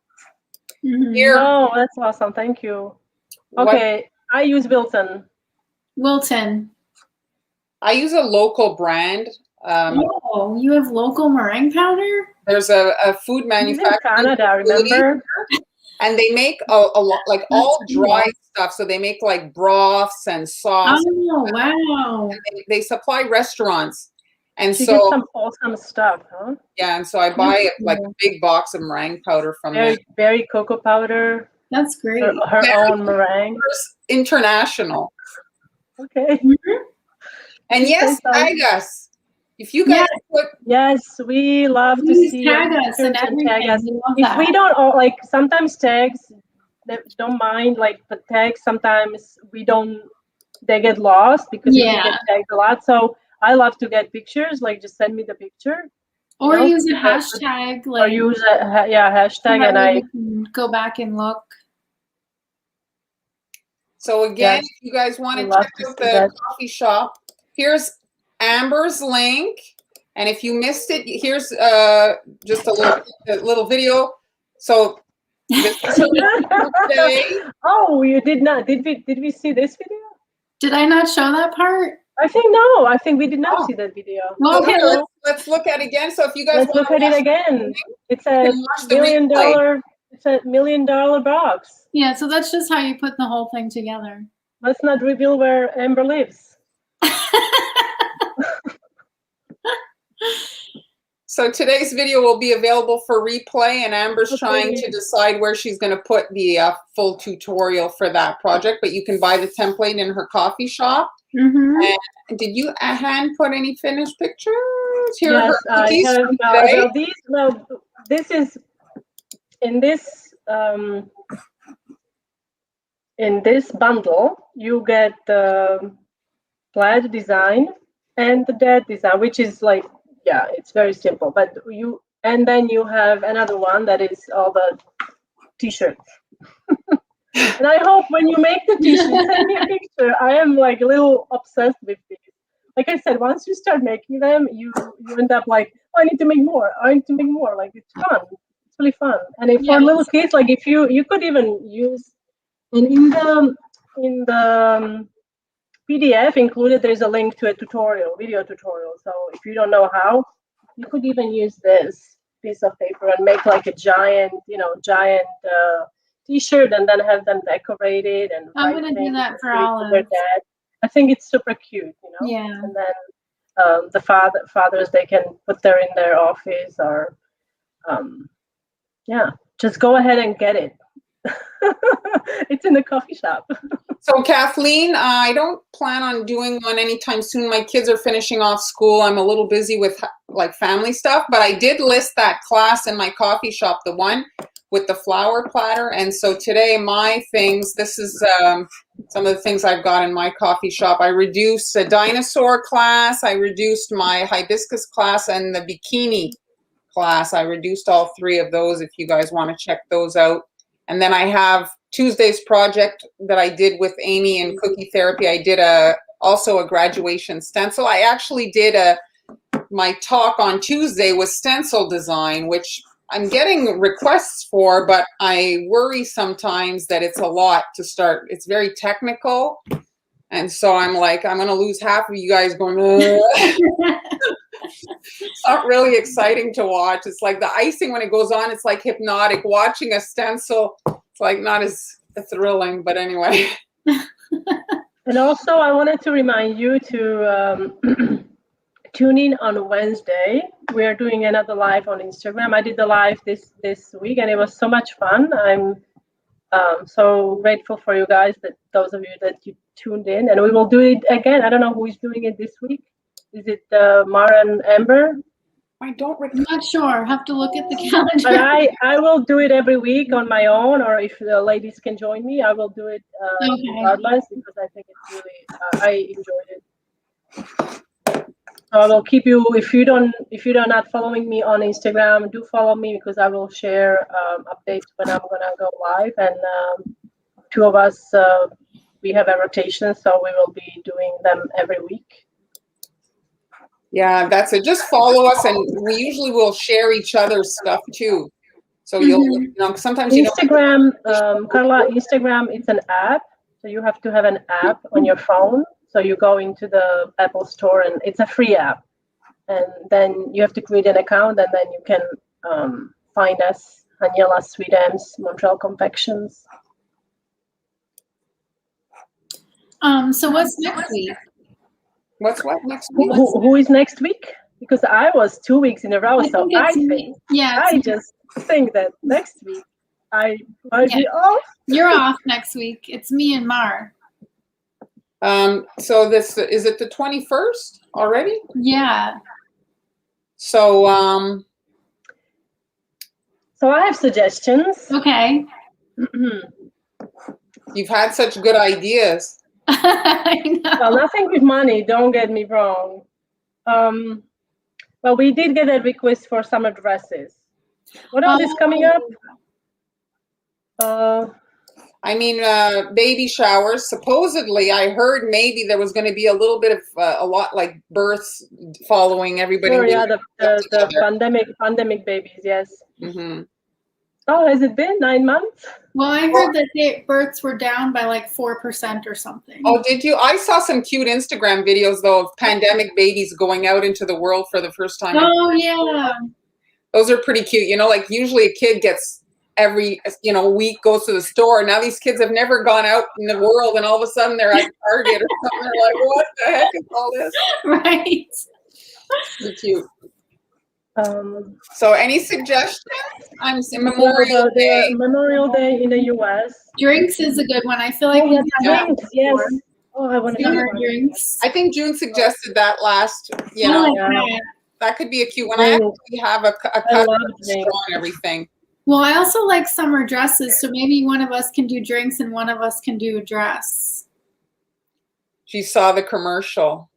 Here. Oh, that's awesome. Thank you. Okay, I use Wilton. I use a local brand. Oh, you have local meringue powder? There's a food manufacturer in Canada, remember? And they make a lot, like all dry stuff. So they make like broths and sauce. Oh, wow. And they supply restaurants. And she so gets some awesome stuff, huh? Yeah, and so I buy like a big box of meringue powder from them. Berry cocoa powder. That's great. Her own meringue. International. Okay. And yes, tag us. If you guys yes, we love to see tag us and tag us. If we don't like, sometimes tags, they don't mind, like the tags sometimes they get lost because we get tagged a lot. So I love to get pictures, like just send me the picture. Or use a hashtag, like, or use a hashtag, and I can go back and look. So again, if you guys want to check out the coffee shop, here's Amber's link. And if you missed it, here's just a little video. So this is today. Oh, you did not. Did we see this video? Did I not show that part? I think no. I think we did not see that video. Well, okay, let's look at it again. So if you guys look at it again, it's a $1 million. It's a $1 million box. Yeah, so that's just how you put the whole thing together. Let's not reveal where Amber lives. So today's video will be available for replay, and Amber's trying to decide where she's going to put the full tutorial for that project, but you can buy the template in her coffee shop. And did you hand put any finished pictures? Here yes, I have. This is in this bundle. You get the plaid design and the dead design, which is like, yeah, it's very simple. But then you have another one that is all the t-shirts. And I hope when you make the t-shirt, send me a picture. I am like a little obsessed with these. Like I said, once you start making them, you end up like, oh, I need to make more. I need to make more. Like it's fun. It's really fun. And if for little kids, like if you could even use, and in the PDF included, there is a link to a tutorial, video tutorial. So if you don't know how, you could even use this piece of paper and make like a giant, t-shirt, and then have them decorated. And I'm gonna do that for Olive. Their dad. I think it's super cute, Yeah. And then the fathers, they can put there in their office, or just go ahead and get it. It's in the coffee shop. So Kathleen, I don't plan on doing one anytime soon. My kids are finishing off school. I'm a little busy with like family stuff, but I did list that class in my coffee shop, the one with the flower platter. And so today my things, this is some of the things I've got in my coffee shop. I reduced a dinosaur class, I reduced my hibiscus class, and the bikini class. I reduced all three of those if you guys want to check those out. And then I have Tuesday's project that I did with Amy in Cookie Therapy. I did also a graduation stencil. I actually did my talk on Tuesday was stencil design, which I'm getting requests for, but I worry sometimes that it's a lot to start. It's very technical. And so I'm like, I'm going to lose half of you guys going, It's not really exciting to watch. It's like the icing when it goes on, it's like hypnotic. Watching a stencil, it's like not as thrilling, but anyway. And also I wanted to remind you to tune in on Wednesday. We are doing another live on Instagram. I did the live this week and it was so much fun. I'm so grateful for you guys, that those of you that you tuned in, and we will do it again. I don't know who is doing it this week. Is it Mara and Amber? I don't I'm not sure. Have to look at the calendar. But I will do it every week on my own, or if the ladies can join me, I will do it regardless, because I think it's really I enjoyed it. So I will keep you, if you're not following me on Instagram, do follow me, because I will share updates when I'm gonna go live. And two of us, we have a rotation, so we will be doing them every week. Yeah, that's it. Just follow us, and we usually will share each other's stuff too. So you'll, sometimes Instagram, Carla, Instagram, it's an app. So you have to have an app on your phone. So you go into the Apple Store, and it's a free app. And then you have to create an account, and then you can find us, Haniela, SweetAmbs, Montreal Confections. So what's next week? What's what next week? Who is next week? Because I was 2 weeks in a row, I just think that next week I might be off. You're off next week. It's me and Mar. So this is it the 21st already? Yeah. So so I have suggestions. Okay. You've had such good ideas. I know. Well, nothing with money, don't get me wrong. Well, we did get a request for summer dresses. What else is coming up? I mean, baby showers. Supposedly, I heard maybe there was going to be a little bit of a lot like births following everybody. Oh, yeah, the pandemic babies, yes. Mm-hmm. Oh, has it been 9 months? Well, I heard that births were down by like 4% or something. Oh, did you? I saw some cute Instagram videos, though, of pandemic babies going out into the world for the first time. Oh, yeah. Those are pretty cute. You know, like usually a kid gets every, week, goes to the store. Now these kids have never gone out in the world, and all of a sudden they're at Target or something. They're like, what the heck is all this? Right. So cute. So any suggestions? I'm saying Memorial Day. Memorial Day in the US. Drinks is a good one. I feel like we've done drinks, yes. Oh, I want to summer drinks. I think June suggested that last, that could be a cute one. I actually have a cup of straw and everything. Well, I also like summer dresses, so maybe one of us can do drinks and one of us can do a dress. She saw the commercial.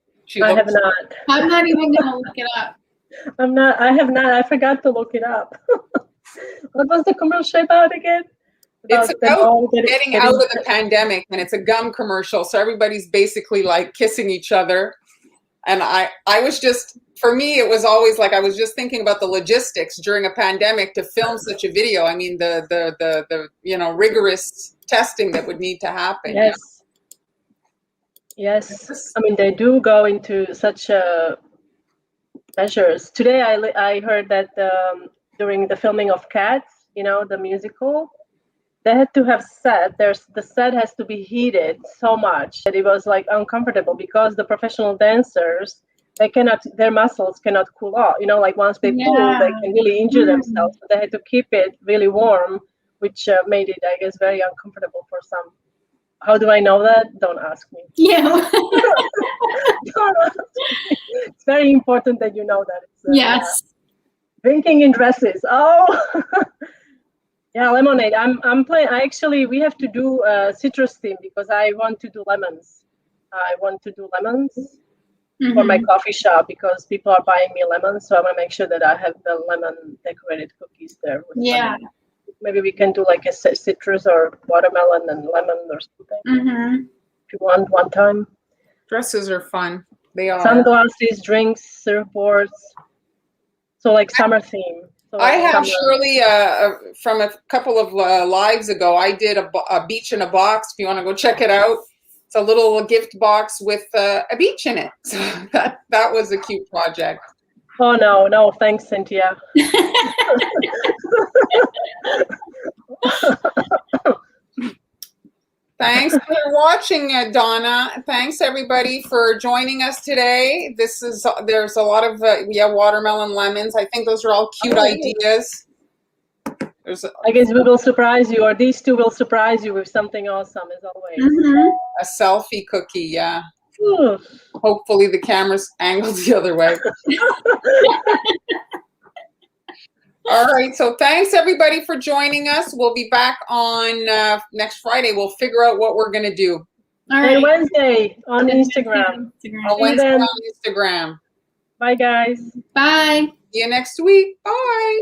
I have not. I'm not even going to look it up. I have not. I forgot to look it up. What was the commercial about again? It's them about all getting out of the pandemic, and it's a gum commercial, so everybody's basically like kissing each other. And I was just, for me, it was always like I was just thinking about the logistics during a pandemic to film such a video. I mean, the rigorous testing that would need to happen. Yes. Yes. I mean, they do go into such measures. Today, I heard that during the filming of Cats, the musical, they had to have the set has to be heated so much that it was like uncomfortable because the professional dancers, their muscles cannot cool off. Like once they pull, they can really injure themselves. So they had to keep it really warm, which made it, I guess, very uncomfortable for some. How do I know that? Don't ask me. Yeah. Don't ask me. It's very important that you know that. Yes. Drinking in dresses. Oh. Yeah, lemonade. I'm playing. We have to do a citrus theme because I want to do lemons. I want to do lemons for my coffee shop because people are buying me lemons. So I want to make sure that I have the lemon decorated cookies there. Yeah. Lemon. Maybe we can do like a citrus or watermelon and lemon or something. If you want one time. Dresses are fun. They are. Sunglasses, drinks, surfboards. So like summer theme. So I have Shirley from a couple of lives ago. I did a beach in a box. If you want to go check it out, it's a little gift box with a beach in it. So that was a cute project. Oh no, thanks, Cynthia. Thanks for watching, Donna. Thanks everybody for joining us today. There's a lot of watermelon lemons. I think those are all cute ideas. I guess we will surprise you, or these two will surprise you with something awesome as always. A selfie cookie, yeah. Hopefully the camera's angled the other way. All right, so thanks everybody for joining us. We'll be back on next Friday. We'll figure out what we're going to do. All right. And Wednesday on Instagram. On Wednesday on Instagram. Bye, guys. Bye. See you next week. Bye.